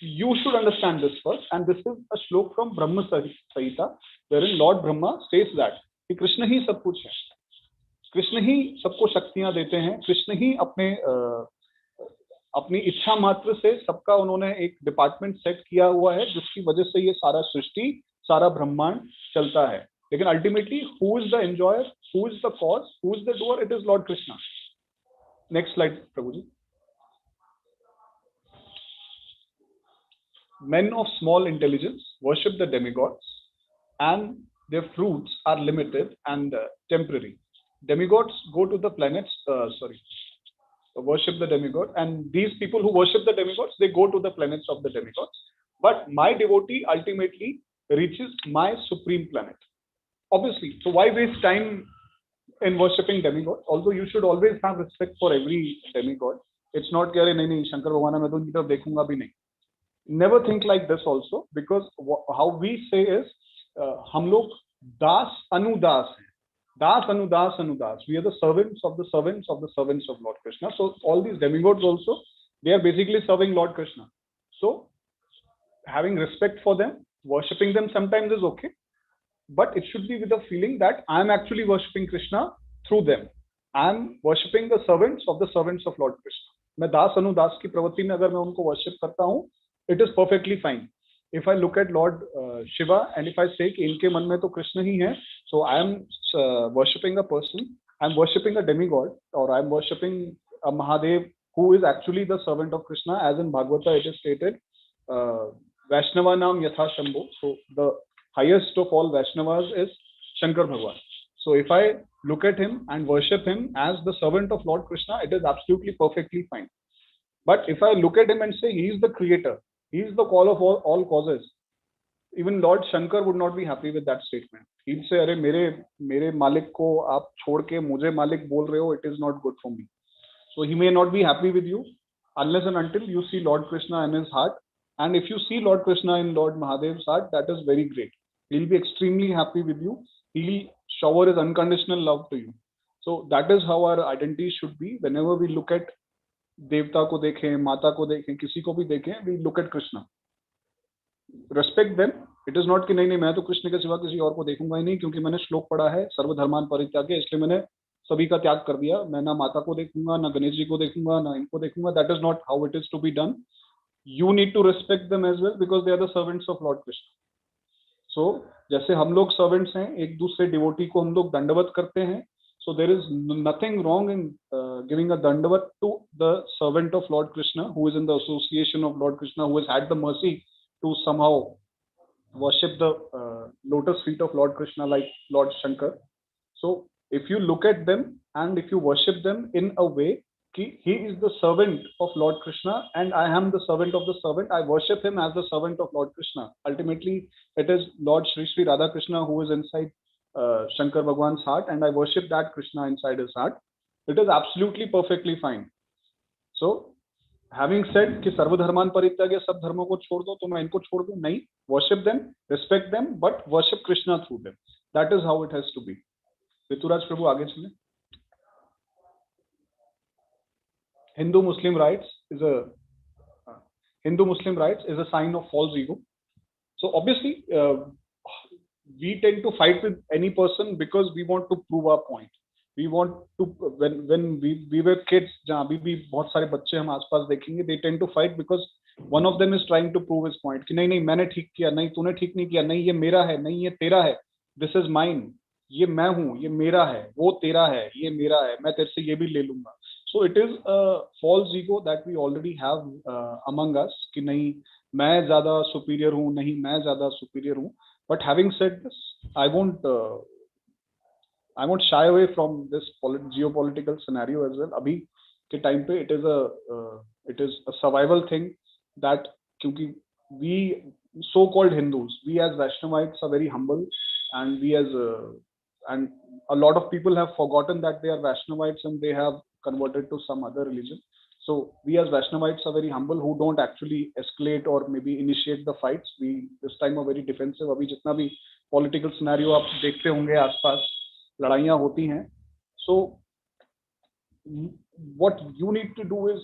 [SPEAKER 2] you should understand this first, and this is a श्लोक from Brahma Samhita, wherein Lord Brahma states that कि कृष्ण ही सब कुछ है, कृष्ण ही सबको शक्तियां देते हैं, कृष्ण ही अपने अपनी इच्छा मात्र से सबका उन्होंने एक डिपार्टमेंट सेट किया हुआ है जिसकी वजह से ये सारा सृष्टि, सारा ब्रह्मांड चलता है. लेकिन ultimately who is the enjoyer, who is the cause, who is the doer? It is Lord Krishna. Next slide Prabhu ji. Men of small intelligence worship the demigods, and their fruits are limited and temporary. Demigods go to the planets, worship the demigod, and these people who worship the demigods, they go to the planets of the demigods. But my devotee ultimately reaches my supreme planet. Obviously, so why waste time in worshipping demigods? Although you should always have respect for every demigod. It's not कि अरे नहीं शंकर भगवान मैं तो उनकी तरफ देखूंगा भी नहीं. Never think like this also, because how we say is हम लोग दास अनुदास हैं. Das anudas anudas. We are the servants of the servants of the servants of Lord Krishna. So all these demigods also, they are basically serving Lord Krishna. So having respect for them, worshipping them sometimes is okay, but it should be with the feeling that I am actually worshipping Krishna through them. I am worshipping the servants of the servants of Lord Krishna. मैं दास अनुदास की प्रवृत्ति में अगर मैं उनको worship करता हूँ, it is perfectly fine. If I look at Lord Shiva and if I say कि इनके मन में तो कृष्ण ही है, so I am worshipping a person, I am worshipping a demigod, or I am worshipping a Mahadev who is actually the servant of Krishna, as in Bhagavata it is stated, Vaishnava Nam Yatha Shambho. So the highest of all Vaishnavas is Shankar Bhagwan. So if I look at him and worship him as the servant of Lord Krishna, it is absolutely perfectly fine. But if I look at him and say he is the creator, he is the cause of all causes, even Lord Shankar would not be happy with that statement. He'd say, अरे मेरे मालिक को आप छोड़ के मुझे मालिक बोल रहे हो, it is not good for me. So he may not be happy with you unless and until you see Lord Krishna in his heart. And if you see Lord Krishna in Lord Mahadev's heart, that is very great. He'll be extremely happy with you. He'll shower his unconditional love to you. So that is how our identity should be. Whenever we look at देवता को देखें, माता को देखें, किसी को भी देखें, we look at Krishna. Respect them. It is not कि नहीं मैं तो कृष्ण के सिवा किसी और को देखूंगा ही नहीं, क्योंकि मैंने श्लोक पढ़ा है सर्वधर्मान परित्यागे, इसलिए मैंने सभी का त्याग कर दिया. मैं ना माता को देखूंगा, ना गणेश जी को देखूंगा, ना इनको देखूंगा. That is not how it is to be done. You need to respect them as well because they are the servants of Lord Krishna. So जैसे हम लोग servants हैं, एक दूसरे devotee को हम लोग दंडवत करते हैं. So there is nothing wrong in giving a dandavat to the servant of Lord Krishna who is in the association of Lord Krishna, who has had the mercy to somehow worship the lotus feet of Lord Krishna like Lord Shankar. So if you look at them and if you worship them in a way कि he is the servant of Lord Krishna and I am the servant of the servant, I worship him as the servant of Lord Krishna. Ultimately, it is Lord Shri Shri Radha Krishna who is inside Shankar Bhagwan's heart, and I worship that Krishna inside his heart. It is absolutely perfectly fine. So, having said कि सर्वधर्मान परित्यागे, सब धर्मों को छोड़ दो, तो मैं इनको छोड़ दूं? नहीं. Worship them, respect them, but worship Krishna through them. That is how it has to be. Rituraj Prabhu आगे चलें. Hindu-Muslim rights is a sign of false ego. So obviously, we tend to fight with any person because we want to prove our point. We want to, when we were kids, जहाँ अभी भी बहुत सारे बच्चे हम आसपास देखेंगे, they tend to fight because one of them is trying to prove his point कि नहीं मैंने ठीक किया, नहीं तूने ठीक नहीं किया, नहीं ये मेरा है, नहीं ये तेरा है, this is mine, ये मैं हूँ, ये मेरा है, वो तेरा है, ये मेरा है, मैं तेरे से ये भी ले लूंगा. So it is a false ego that we already have among us कि नहीं मैं ज़्यादा superior हूँ, नहीं मैं ज़्यादा superior हूँ. But having said this, I won't shy away from this geopolitical scenario as well. अभी के time पे it is a survival thing that क्योंकि we so-called Hindus, we as Vaishnavites are very humble, and we as and a lot of people have forgotten that they are Vaishnavites and they have converted to some other religion. So we as Vaishnavites are very humble, who don't actually escalate or maybe initiate the fights. We this time are very defensive. अभी जितना भी political scenario आप देखते होंगे आसपास लड़ाइयाँ होती हैं. So what you need to do is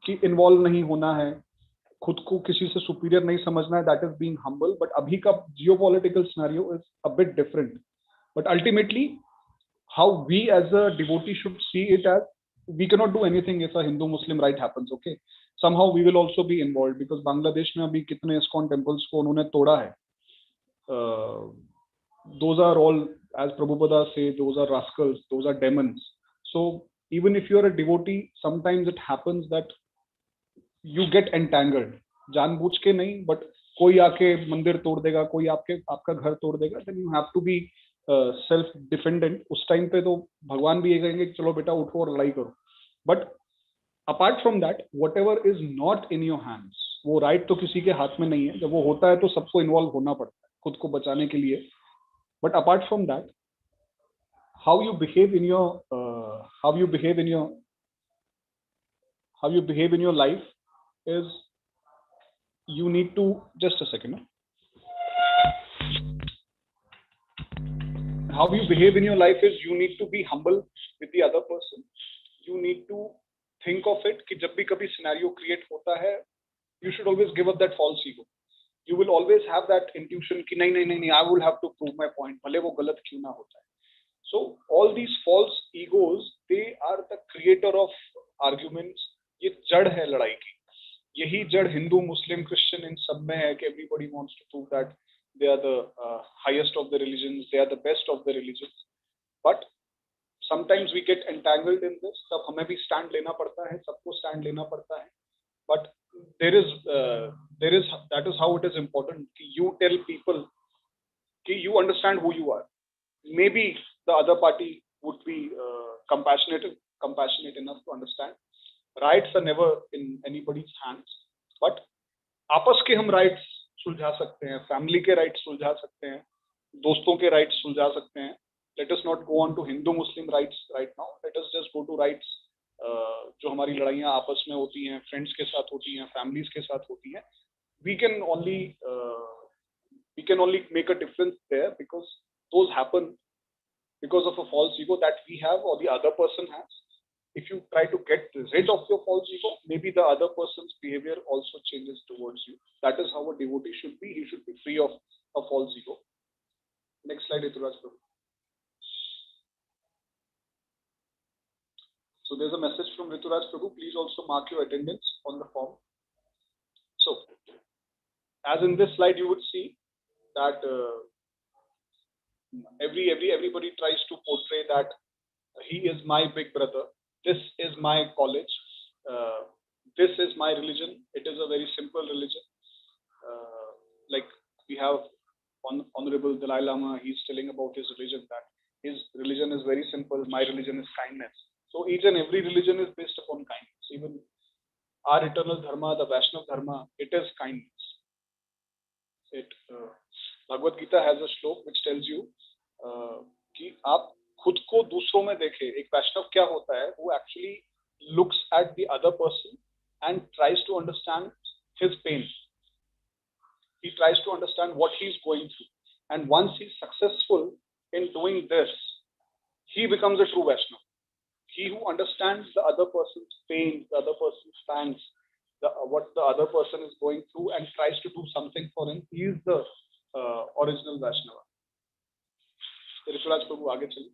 [SPEAKER 2] कि involve नहीं होना है, खुद को किसी से superior नहीं समझना है. That is being humble. But अभी का geopolitical scenario is a bit different. But ultimately, how we as a devotee should see it as we cannot do anything if a Hindu-Muslim riot happens. Okay, somehow we will also be involved because Bangladesh में अभी कितने ISKCON temples को उन्होंने तोड़ा है. Those are all, as Prabhupada say, those are rascals, those are demons. So even if you are a devotee, sometimes it happens that you get entangled. जानबूझ के नहीं, but कोई आके मंदिर तोड़ देगा, कोई आपका घर तोड़ देगा, then you have to be self defendant. उस टाइम पे तो भगवान भी ये कहेंगे कि चलो बेटा उठो और लड़ाई करो. But apart from that, what ever is not in your hands, वो राइट तो किसी के हाथ में नहीं है. जब वो होता है तो सबको इन्वॉल्व होना पड़ता है खुद को बचाने के लिए. But apart from that, how you behave in your life is, you need to, just a second, how you behave in your life is you need to be humble with the other person. You need to think of it कि जब भी कभी scenario create होता है, you should always give up that false ego. You will always have that intuition कि नहीं, I will have to prove my point, भले वो गलत क्यों ना होता है. So all these false egos, they are the creator of arguments. ये जड़ है लड़ाई की. यही जड़ हिंदू, मुस्लिम, क्रिश्चियन इन सब में है कि everybody wants to prove that they are the highest of the religions, they are the best of the religions. But sometimes we get entangled in this. तब हमें भी stand लेना पड़ता है, सबको stand लेना पड़ता है. But there is that is how it is important कि you tell people कि you understand who you are. Maybe the other party would be compassionate enough to understand. Rights are never in anybody's hands, but आपस के हम rights सुलझा सकते हैं, family के rights सुलझा सकते हैं, दोस्तों के rights सुलझा सकते हैं. Let us not go on to Hindu-Muslim rights right now. Let us just go to rights जो हमारी लड़ाइयाँ आपस में होती हैं, friends के साथ होती हैं, families के साथ होती हैं. We can only make a difference there because those happen because of a false ego that we have or the other person has. If you try to get rid of your false ego, maybe the other person's behavior also changes towards you. That is how a devotee should be. He should be free of a false ego. Next slide, Rituraj Prabhu. So there's a message from Rituraj Prabhu. Please also mark your attendance on the form. So, as in this slide, you would see that everybody tries to portray that he is my big brother. This is my college. This is my religion. It is a very simple religion. Like we have Honorable Dalai Lama, he's telling about his religion, that his religion is very simple. My religion is kindness. So each and every religion is based upon kindness. Even our eternal dharma, the Vaishnav dharma, it is kindness. Bhagavad Gita has a shlok which tells you कि आप खुद को दूसरों में देखें. एक वैष्णव क्या होता है, वो actually looks at the other person and tries to understand his pain. He tries to understand what he's going through, and once he's successful in doing this, he becomes a true Vaishnav. He who understands the other person's pain, the other person's pangs, what the other person is going through, and tries to do something for him, he is the original Vaishnava. Rituraj Prabhu, आगे चलिए.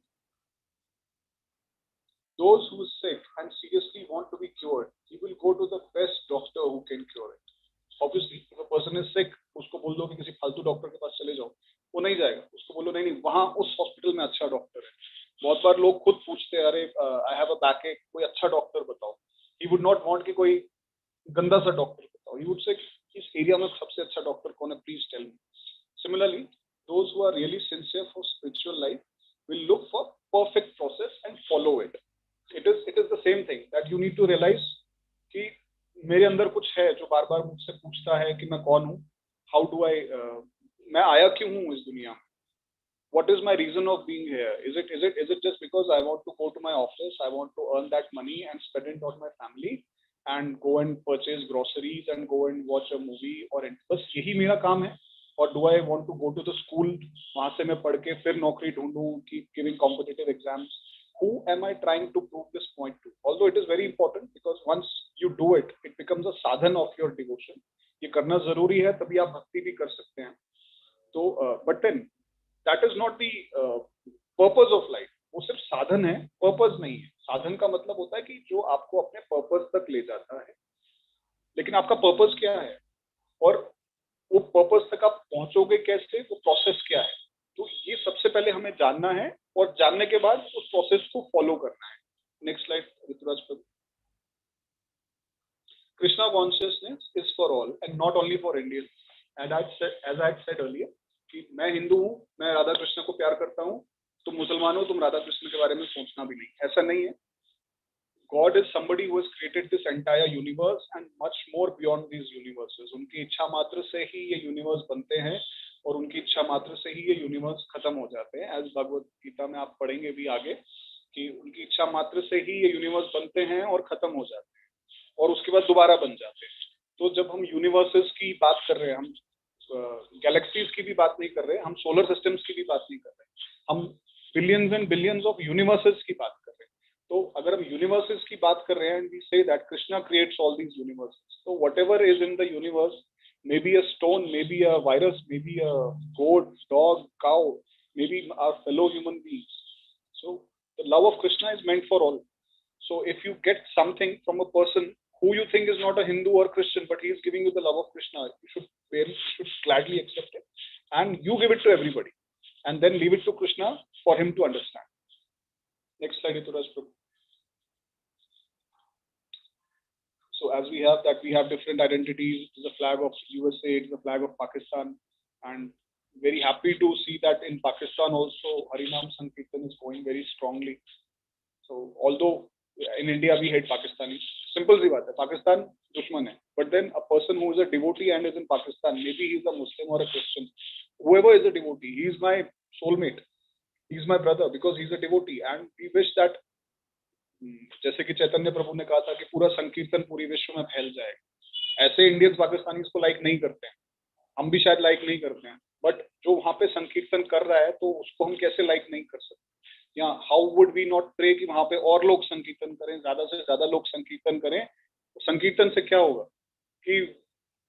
[SPEAKER 2] Those who are sick and seriously want to be cured, he will go to the best doctor who can cure it. Obviously, if a person is sick, उसको बोल दो कि किसी फालतू doctor के पास चले जाओ, वो नहीं जाएगा. उसको बोलो नहीं, वहाँ उस हॉस्पिटल में अच्छा डॉक्टर है. बहुत बार लोग खुद पूछते हैं, अरे I have a backache, कोई अच्छा डॉक्टर बताओ. He would not want कि कोई गंदा सा डॉक्टर बताओ. He would say इस एरिया में सबसे अच्छा डॉक्टर कौन है, please tell me. Similarly, those who are really sincere for spiritual life will look for perfect process and follow it. It is the same thing that you need to realize कि मेरे अंदर कुछ है जो बार बार मुझसे पूछता है कि मैं कौन हूँ, how do I मैं आया क्यों हूँ इस दुनिया में, what is my reason of being here? Is it just because I want to go to my office, I want to earn that money and spend it on my family and go and purchase groceries and go and watch a movie, or बस यही मेरा काम है? Or do I want to go to the school, वहाँ से मैं पढ़ के फिर नौकरी ढूंढूं, keep giving competitive exams? Who am I trying to prove this point to? Although it is very important, because once you do it, it becomes a sadhan of your devotion. ये करना जरूरी है, तभी आप भक्ति भी कर सकते हैं. तो but then that is not the purpose of life. वो सिर्फ साधन है, पर्पस नहीं है। साधन का मतलब होता है कि जो आपको अपने पर्पस तक ले जाता है, लेकिन आपका पर्पस क्या है और वो पर्पस तक आप पहुंचोगे कैसे, वो प्रोसेस क्या है। तो ये सबसे पहले हमें जानना है और जानने के बाद उस प्रोसेस को फॉलो करना है। Next slide Rituraj Prabhu. Krishna consciousness is for all and not only for Indians. And as I had said earlier, कि मैं हिंदू हूँ, मैं राधा कृष्ण को प्यार करता हूँ, तुम मुसलमान हो, तुम राधा कृष्ण के बारे में सोचना भी नहीं, ऐसा नहीं है। God is somebody who has created this entire universe and much more beyond these universes. उनकी इच्छा मात्र से ही ये यूनिवर्स बनते हैं और उनकी इच्छा मात्र से ही ये यूनिवर्स खत्म हो जाते हैं। एज भगवत गीता में आप पढ़ेंगे भी आगे कि उनकी इच्छा मात्र से ही ये यूनिवर्स बनते हैं और खत्म हो जाते हैं और उसके बाद दोबारा बन जाते हैं। तो जब हम यूनिवर्सेस की बात कर रहे हैं, हम गैलेक्सीज की भी बात नहीं कर रहे, हम सोलर सिस्टम्स की भी बात नहीं कर रहे, हम billions and billions of universes की बात कर रहे हैं। तो अगर हम यूनिवर्सेस की बात कर रहे हैं and we say that Krishna creates all these universes, तो whatever is in the universe, may be a stone, may be a virus, may be a goat, dog, cow, may be our fellow human beings. So the love of Krishna is meant for all. So if you get something from a person who you think is not a Hindu or Christian, but he is giving you the love of Krishna, you should gladly accept it, and you give it to everybody, and then leave it to Krishna for him to understand. Next slide, Rituraj Prabhu. So as we have that, we have different identities. It is the flag of USA, it is the flag of Pakistan, and very happy to see that in Pakistan also Harinam Sankirtan is going very strongly. So although in India we hate Pakistanis, simple सी बात है, पाकिस्तान दुश्मन है, but then a person who is a devotee and is in Pakistan, maybe he is a Muslim or a Christian, whoever is a devotee, he is my soulmate, he is my brother because he is a devotee, and we wish that जैसे कि चैतन्य प्रभु ने कहा था कि पूरा संकीर्तन पूरी विश्व में फैल जाए, ऐसे इंडियंस पाकिस्तानी इसको लाइक नहीं करते हैं, हम भी शायद लाइक नहीं करते हैं, बट जो वहां पे संकीर्तन कर रहा है तो उसको हम कैसे लाइक नहीं कर सकते। या how would we not pray कि वहां पे और लोग संकीर्तन करें, ज्यादा से ज्यादा लोग संकीर्तन करें। तो संकीर्तन से क्या होगा कि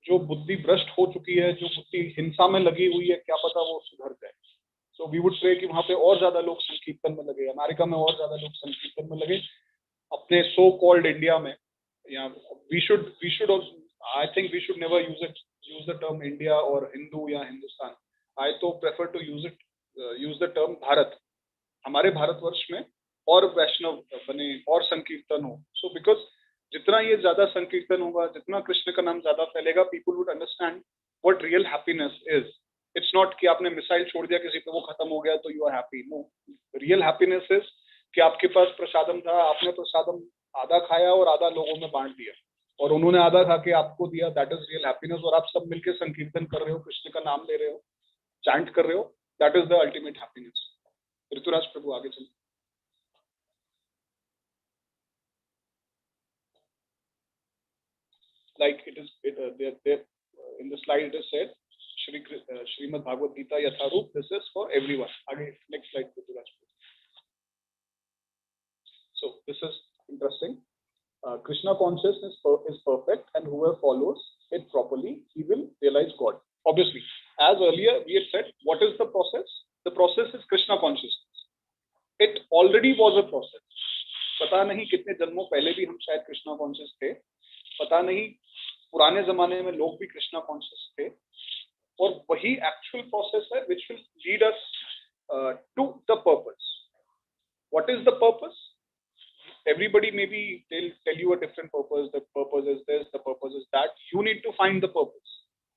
[SPEAKER 2] जो बुद्धि भ्रष्ट हो चुकी है, जो बुद्धि हिंसा में लगी हुई है, क्या पता वो सुधर जाए। सो वी वुड प्रे कि वहां पे और ज्यादा लोग संकीर्तन में लगे, अमेरिका में और ज्यादा लोग संकीर्तन में लगे, अपने सो कॉल्ड इंडिया में। या we should I think we should never use the term India or Hindu या हिंदुस्तान। I तो prefer to use the term Bharat. हमारे भारतवर्ष में और वैष्णव बने और संकीर्तन हो। So because जितना ये ज्यादा संकीर्तन होगा, जितना कृष्ण का नाम ज्यादा फैलेगा, people would understand what real happiness is. It's not कि आपने मिसाइल छोड़ दिया किसी पे, वो खत्म हो गया तो you are happy. No, real happiness is कि आपके पास प्रसादम था, आपने प्रसादम आधा खाया और आधा लोगों में बांट दिया और उन्होंने आधा खा के आपको दिया, दैट इज रियल हैप्पीनेस। और आप सब मिलकर संकीर्तन कर रहे हो, कृष्ण का नाम ले रहे हो, चैंट कर रहे हो, that is the ultimate happiness. Rituraj Prabhu आगे चलिए। Like it is in the slide it is said Srimad Bhagavad Gita Yatharup, this is for everyone. Again, next slide, Rituraj Prabhu. So this is interesting. Krishna consciousness is perfect, and whoever follows it properly, he will realize God. Obviously, as earlier we had said, what is the process? The process is Krishna consciousness. It already was a process. पता नहीं कितने जन्मों पहले भी हम शायद Krishna conscious थे, पता नहीं पुराने जमाने में लोग भी कृष्णा कॉन्शियस थे, और वही एक्चुअल प्रोसेस है which will lead us to the purpose. What is the purpose? Everybody maybe they'll tell you a different purpose. The purpose is this, the purpose is that. You need to find the purpose,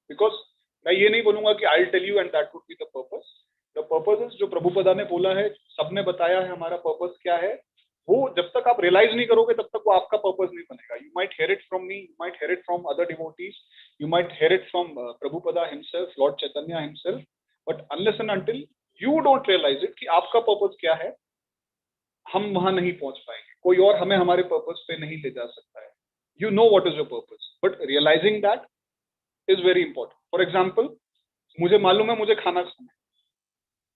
[SPEAKER 2] because मैं ये नहीं बोलूंगा कि I'll tell you and that would be the purpose. The purpose is जो प्रभुपदा ने बोला है, सबने बताया है हमारा पर्पस क्या है, वो जब तक आप रियलाइज नहीं करोगे तब तक वो आपका पर्पस नहीं बनेगा। You might hear it from me, you might hear it from other devotees, you might hear it from Prabhupada himself, Lord Chaitanya himself, but unless and until you don't realize it कि आपका purpose क्या है, हम वहां नहीं पहुंच पाएंगे। कोई और हमें हमारे पर्पस पे नहीं ले जा सकता है। You know what is your purpose, but realising that is very important. For example, मुझे मालूम है मुझे खाना खाना है,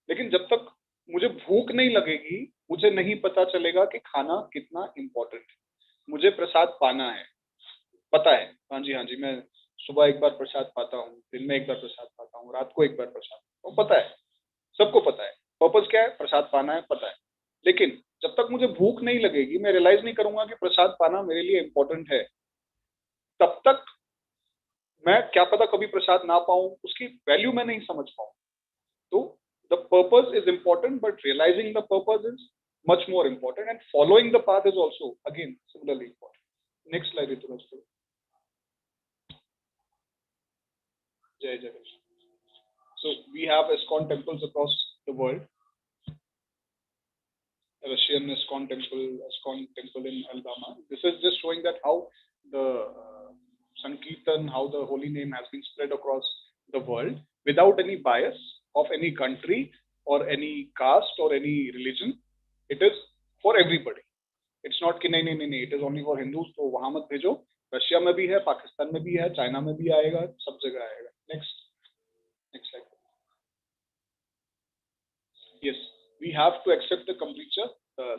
[SPEAKER 2] लेकिन जब तक मुझे भूख नहीं लगेगी, मुझे नहीं पता चलेगा कि खाना कितना इंपॉर्टेंट है। मुझे प्रसाद पाना है, पता है, हाँ जी, मैं सुबह एक बार प्रसाद पाता हूँ, दिन में एक बार प्रसाद पाता हूँ, रात को एक बार प्रसाद पाता हूँ, पता है, सबको पता है। पर्पस क्या है? प्रसाद पाना है, पता है। लेकिन जब तक मुझे भूख नहीं लगेगी, मैं रियलाइज नहीं करूंगा कि प्रसाद पाना मेरे लिए इंपॉर्टेंट है, तब तक मैं क्या पता कभी प्रसाद ना पाऊं, उसकी वैल्यू मैं नहीं समझ पाऊं। तो the purpose is important, but realising the purpose is much more important, and following the path is also again similarly important. Next slide, Rituraj. Jai Jai. So we have ISKCON temples across the world. Russian ISKCON temple in Alabama. This is just showing that how the Sankirtan, how the holy name has been spread across the world without any bias of any country or any caste or any religion. It is for everybody. It's not कि नहीं नहीं नहीं, it is only for Hindus, तो वहां मत भेजो। Russia में भी है, पाकिस्तान में भी है, चाइना में भी आएगा, सब जगह आएगा। Next slide. Yes, we have to accept the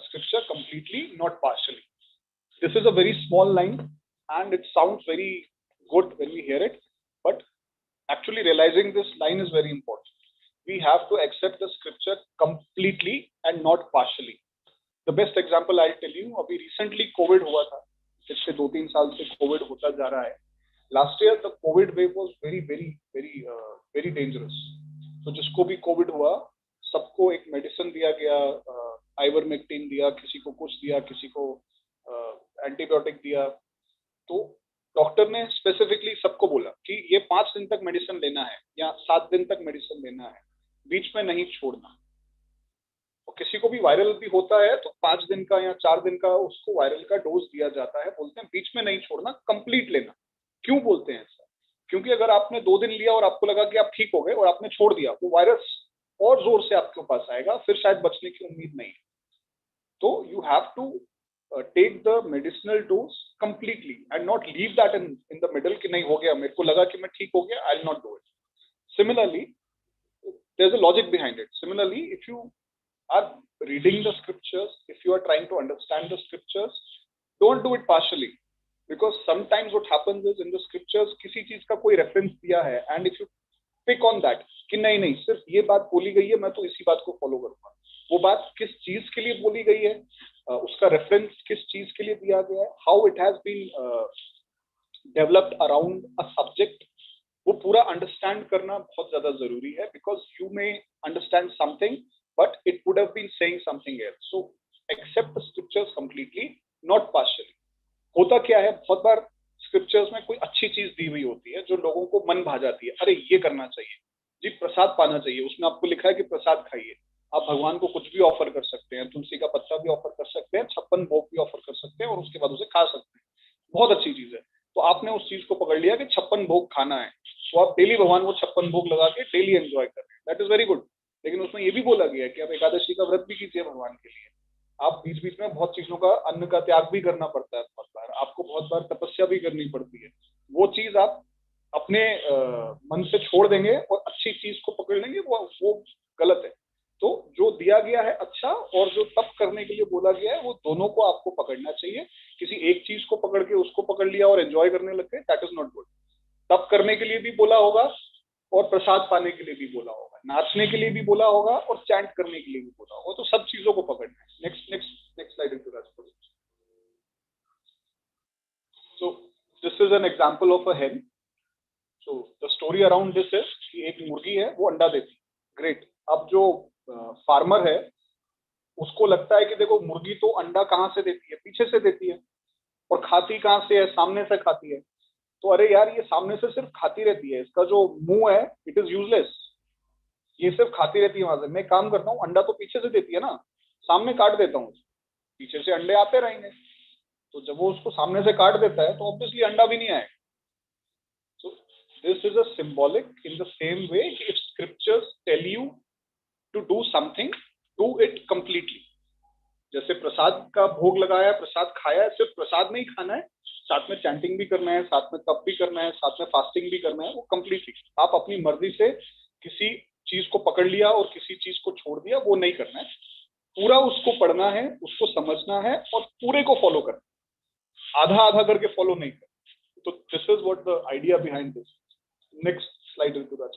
[SPEAKER 2] scripture completely, not partially. This is a very small line and it sounds very good when we hear it, but actually realizing this line is very important. We have to accept the scripture completely and not partially. The best example I'll tell you, अभी recently COVID हुआ था, पिछले 2-3 साल से COVID होता जा रहा है। Last year the COVID wave was very dangerous. तो जिसको भी COVID हुआ, सबको एक मेडिसिन दिया गया, आइवरमेक्टिन दिया, किसी को कुछ दिया, किसी को एंटीबायोटिक दिया। तो डॉक्टर ने स्पेसिफिकली सबको बोला कि ये 5 दिन तक मेडिसिन लेना है या 7 दिन तक मेडिसिन लेना है, बीच में नहीं छोड़ना। और किसी को भी वायरल भी होता है तो 5 दिन का या 4 दिन का उसको वायरल का डोज दिया जाता है, बोलते हैं बीच में नहीं छोड़ना, कंप्लीट लेना। क्यों बोलते हैं ऐसा? क्योंकि अगर आपने 2 दिन लिया और आपको लगा कि आप ठीक हो गए और आपने छोड़ दिया, वो वायरस और जोर से आपके पास आएगा, फिर शायद बचने की उम्मीद नहीं है। तो you have to take the medicinal dose completely and not leave that in the middle कि नहीं हो गया, मेरे को लगा कि मैं ठीक हो गया, I will not do it. Similarly there is a logic behind it. Similarly if you are reading the scriptures, if you are trying to understand the scriptures, don't do it partially, because sometimes what happens is in the scriptures किसी चीज का कोई reference दिया है and if you pick on that कि नहीं नहीं सिर्फ ये बात बोली गई है, मैं तो इसी बात को फॉलो करूंगा, वो बात किस चीज के लिए बोली गई है, उसका रेफरेंस किस चीज के लिए दिया गया है, how it has been developed around a subject, वो पूरा अंडरस्टैंड करना बहुत ज्यादा जरूरी है। Because you may understand something but it would have been saying something else. So accept the scriptures completely, not partially. होता क्या है, बहुत बार स्क्रिप्चर्स में कोई अच्छी चीज दी हुई होती है जो लोगों को मन भा जाती है, अरे ये करना चाहिए जी, प्रसाद पाना चाहिए, उसमें आपको लिखा है कि प्रसाद खाइए, आप भगवान को कुछ भी ऑफर कर सकते हैं, तुलसी का पत्ता भी ऑफर कर सकते हैं, 56 भोग भी ऑफर कर सकते हैं और उसके बाद उसे खा सकते हैं, बहुत अच्छी चीज है। तो आपने उस चीज को पकड़ लिया कि 56 भोग खाना है, तो आप डेली भगवान को 56 भोग लगा के डेली एंजॉय कर रहे हैं, दैट इज वेरी गुड। लेकिन उसमें ये भी बोला गया है कि आप एकादशी का व्रत भी कीजिए भगवान के लिए, आप बीच बीच में बहुत चीजों का अन्न का त्याग भी करना पड़ता है, बहुत बार आपको बहुत बार तपस्या भी करनी पड़ती है, वो चीज आप अपने मन से छोड़ देंगे और अच्छी चीज को पकड़ लेंगे, वो गलत है। तो जो दिया गया है अच्छा और जो तप करने के लिए बोला गया है, वो दोनों को आपको पकड़ना चाहिए। किसी एक चीज को पकड़ के उसको पकड़ लिया और एंजॉय करने लग गए, दैट इज नॉट गुड। तप करने के लिए भी बोला होगा और प्रसाद पाने के लिए भी बोला होगा, नाचने के लिए भी बोला होगा और चैंट करने के लिए भी बोला होगा, तो सब चीजों को पकड़ना है। Next slide into that. So this is an example of a hen. So the story around this is कि एक मुर्गी है, वो अंडा देती, ग्रेट। अब जो फार्मर है उसको लगता है कि देखो मुर्गी तो अंडा कहाँ से देती है, पीछे से देती है, और खाती कहाँ से है, सामने से खाती है। तो अरे यार, ये सामने से सिर्फ खाती रहती है, इसका जो मुंह है इट इज यूजलेस, ये सिर्फ खाती रहती है वहां से। मैं काम करता हूँ, अंडा तो पीछे से देती है ना, सामने काट देता हूँ, पीछे से अंडे आते रहेंगे। तो जब वो उसको सामने से काट देता है तो ऑब्वियसली अंडा भी नहीं आएगा। So this is a symbolic in the same way, if scriptures tell you to do something, do it completely. जैसे प्रसाद का भोग लगाया, प्रसाद खाया, सिर्फ प्रसाद नहीं खाना है, साथ में चैंटिंग भी करना है, साथ में तप भी करना है, साथ में फास्टिंग भी करना है, वो कंप्लीटली। आप अपनी मर्जी से किसी चीज को पकड़ लिया और किसी चीज को छोड़ दिया, वो नहीं करना है। पूरा उसको पढ़ना है, उसको समझना है और पूरे को फॉलो करना है, आधा आधा करके फॉलो नहीं करना। तो this is what the idea behind this. Next slide into that.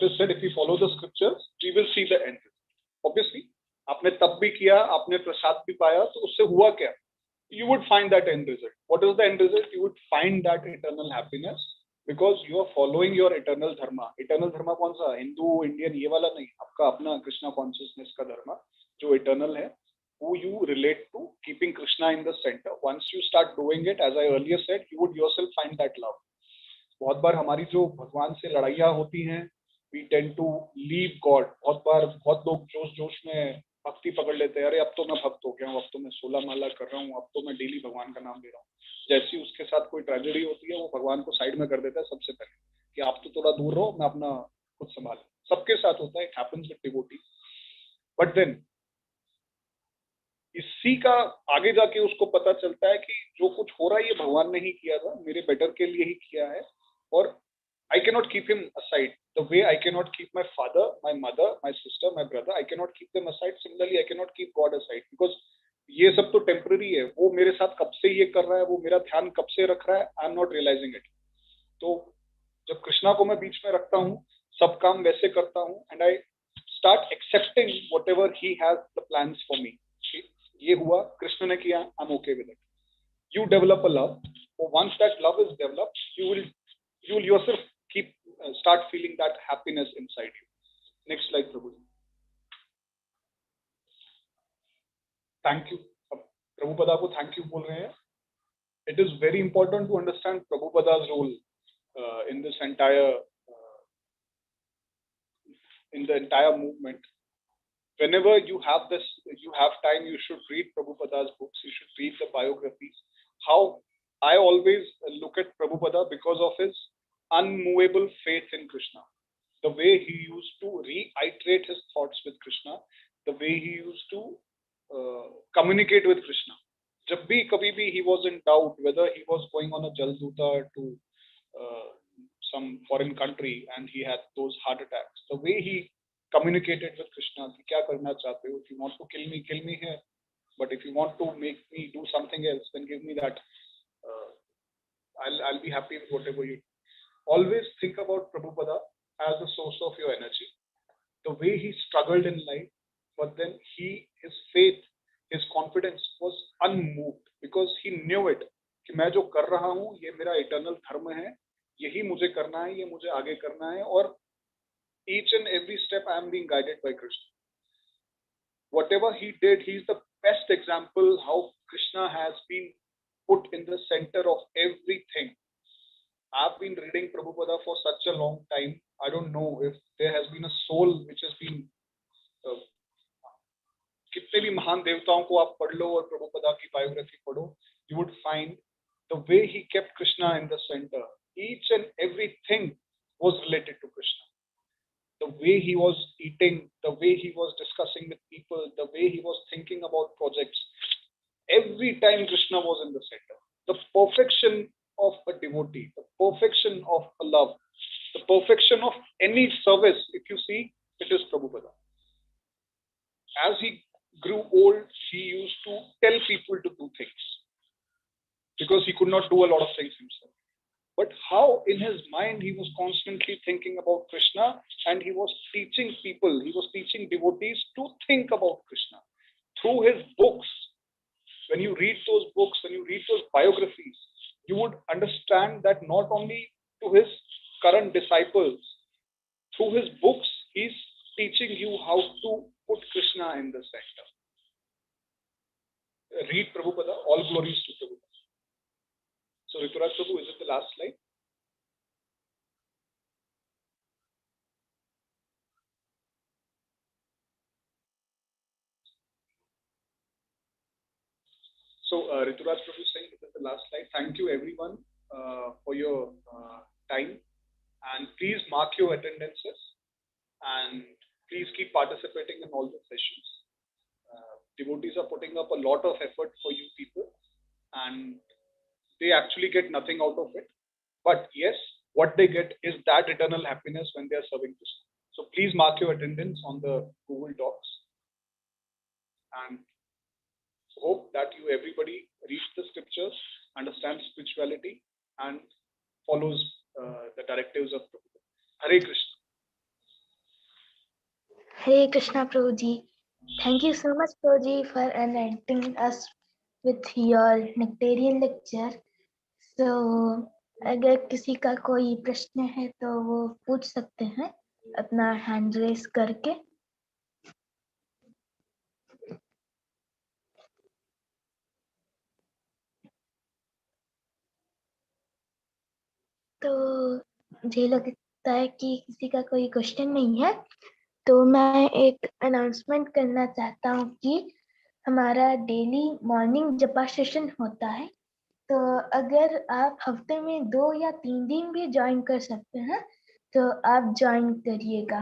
[SPEAKER 2] it is said, if we follow the scriptures, we will see the end. Obviously, आपने तब भी किया, आपने प्रसाद भी पाया, तो उससे हुआ क्या? You would find that end result. What is the end result? You would find that eternal happiness because you are following your eternal dharma. Eternal dharma कौन सा? Hindu, Indian, ये वाला नहीं. आपका अपना Krishna consciousness का धर्म जो eternal है, who you relate to, keeping Krishna in the center. Once you start doing it, as I earlier said, you would yourself find that love. बहुत बार हमारी जो भगवान से लड़ाइयाँ होती हैं, we tend to leave God. बहुत बार बहुत लोग जोश जोश में भक्ति पकड़ लेते हैं, अरे अब तो मैं भक्त हो गया हूँ, अब तो मैं 16 माला कर रहा हूँ, अब तो मैं डेली भगवान का नाम ले रहा हूँ. जैसी उसके साथ कोई ट्रेजेडी होती है, वो भगवान को साइड में कर देता है सबसे पहले कि आप तो थोड़ा दूर रहो, मैं अपना खुद संभाल. सबके साथ होता है, it happens with devotees. But then इसी का आगे जाके उसको पता चलता है कि जो कुछ हो रहा है ये भगवान ने ही किया था, मेरे बेटर के लिए ही किया है, और I cannot keep him aside. The way I cannot keep my father, my mother, my sister, my brother, I cannot keep them aside. Similarly, I cannot keep God aside because ये सब तो temporary है. वो मेरे साथ कब से ये कर रहा है, वो मेरा ध्यान कब से रख रहा है, I am not realising it. तो जब कृष्णा को मैं बीच में रखता हूँ, सब काम वैसे करता हूँ, and I start accepting what ever he has the plans for me. ये हुआ, कृष्ण ने किया, I am okay with it. You develop a love. Once that love is developed, you will yourself start feeling that happiness inside you. Next slide, Prabhu. Thank you. Prabhupada को thank you बोल रहे हैं. It is very important to understand Prabhupada's role in this entire movement. Whenever you have time, you should read Prabhupada's books. You should read the biographies. How I always look at Prabhupada because of his unmovable faith in Krishna. The way he used to reiterate his thoughts with Krishna, the way he used to communicate with Krishna. जब भी कभी भी he was in doubt whether he was going on a Jalduta to some foreign country and he had those heart attacks. The way he communicated with Krishna, कि क्या करना चाहते हो? If you want to kill me here. But if you want to make me do something else, then give me that. I'll be happy with whatever you do. Always think about Prabhupada as the source of your energy. The way he struggled in life, but then his faith, his confidence was unmoved because he knew it. कि मैं जो कर रहा हूँ, ये मेरा eternal धर्म है, यही मुझे करना है, ये मुझे आगे करना है, और each and every step I am being guided by Krishna. Whatever he did, he is the best example how Krishna has been put in the center of everything. I've been reading Prabhupada for such a long time. I don't know if there has been a soul which has been कितने भी महान देवताओं को आप पढ़ लो और प्रभुपदा की biography पढ़ो, you would find the way he kept Krishna in the center. Each and everything was related to Krishna. The way he was eating, the way he was discussing with people, the way he was thinking about projects. Every time Krishna was in the center. The perfection of a devotee, the perfection of a love, the perfection of any service, if you see, it is Prabhupada. As he grew old, he used to tell people to do things because he could not do a lot of things himself. But how in his mind he was constantly thinking about Krishna, and he was teaching people, he was teaching devotees to think about Krishna. Through his books, when you read those books, when you read those biographies, you would understand that not only to his current disciples, through his books, he's teaching you how to put Krishna in the center. Read Prabhupada, all glories to Prabhupada. So Rituraj Prabhu, is it the last slide? So Rituraj Prabhu is saying this is the last slide. Thank you everyone for your time, and please mark your attendances, and please keep participating in all the sessions. Devotees are putting up a lot of effort for you people, and they actually get nothing out of it. But yes, what they get is that eternal happiness when they are serving Krishna. So please mark your attendance on the Google Docs, and hope that you everybody reads the scriptures, understands spirituality, and follows the directives of Prabhupada. Hare Krishna.
[SPEAKER 1] Hare Krishna, Prabhuji. Thank you so much, Prabhuji, for enlightening us with your nectarian lecture. So, अगर किसी का कोई प्रश्न है तो वो पूछ सकते हैं अपना हैंड रेस करके. तो मुझे लगता है कि किसी का कोई क्वेश्चन नहीं है, तो मैं एक अनाउंसमेंट करना चाहता हूँ कि हमारा डेली मॉर्निंग जपा सेशन होता है. तो अगर आप हफ्ते में 2 या 3 दिन भी ज्वाइन कर सकते हैं तो आप ज्वाइन करिएगा.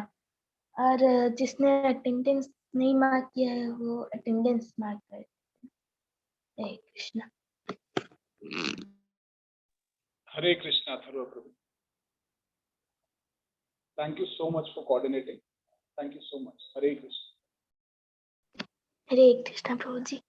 [SPEAKER 1] और जिसने अटेंडेंस नहीं मार्क किया है वो अटेंडेंस मार्क करे. हरे Krishna.
[SPEAKER 2] Hare Krishna, Prabhu. Thank you so much for coordinating. Thank you so much. Hare Krishna.
[SPEAKER 1] Hare Krishna Prabhu ji.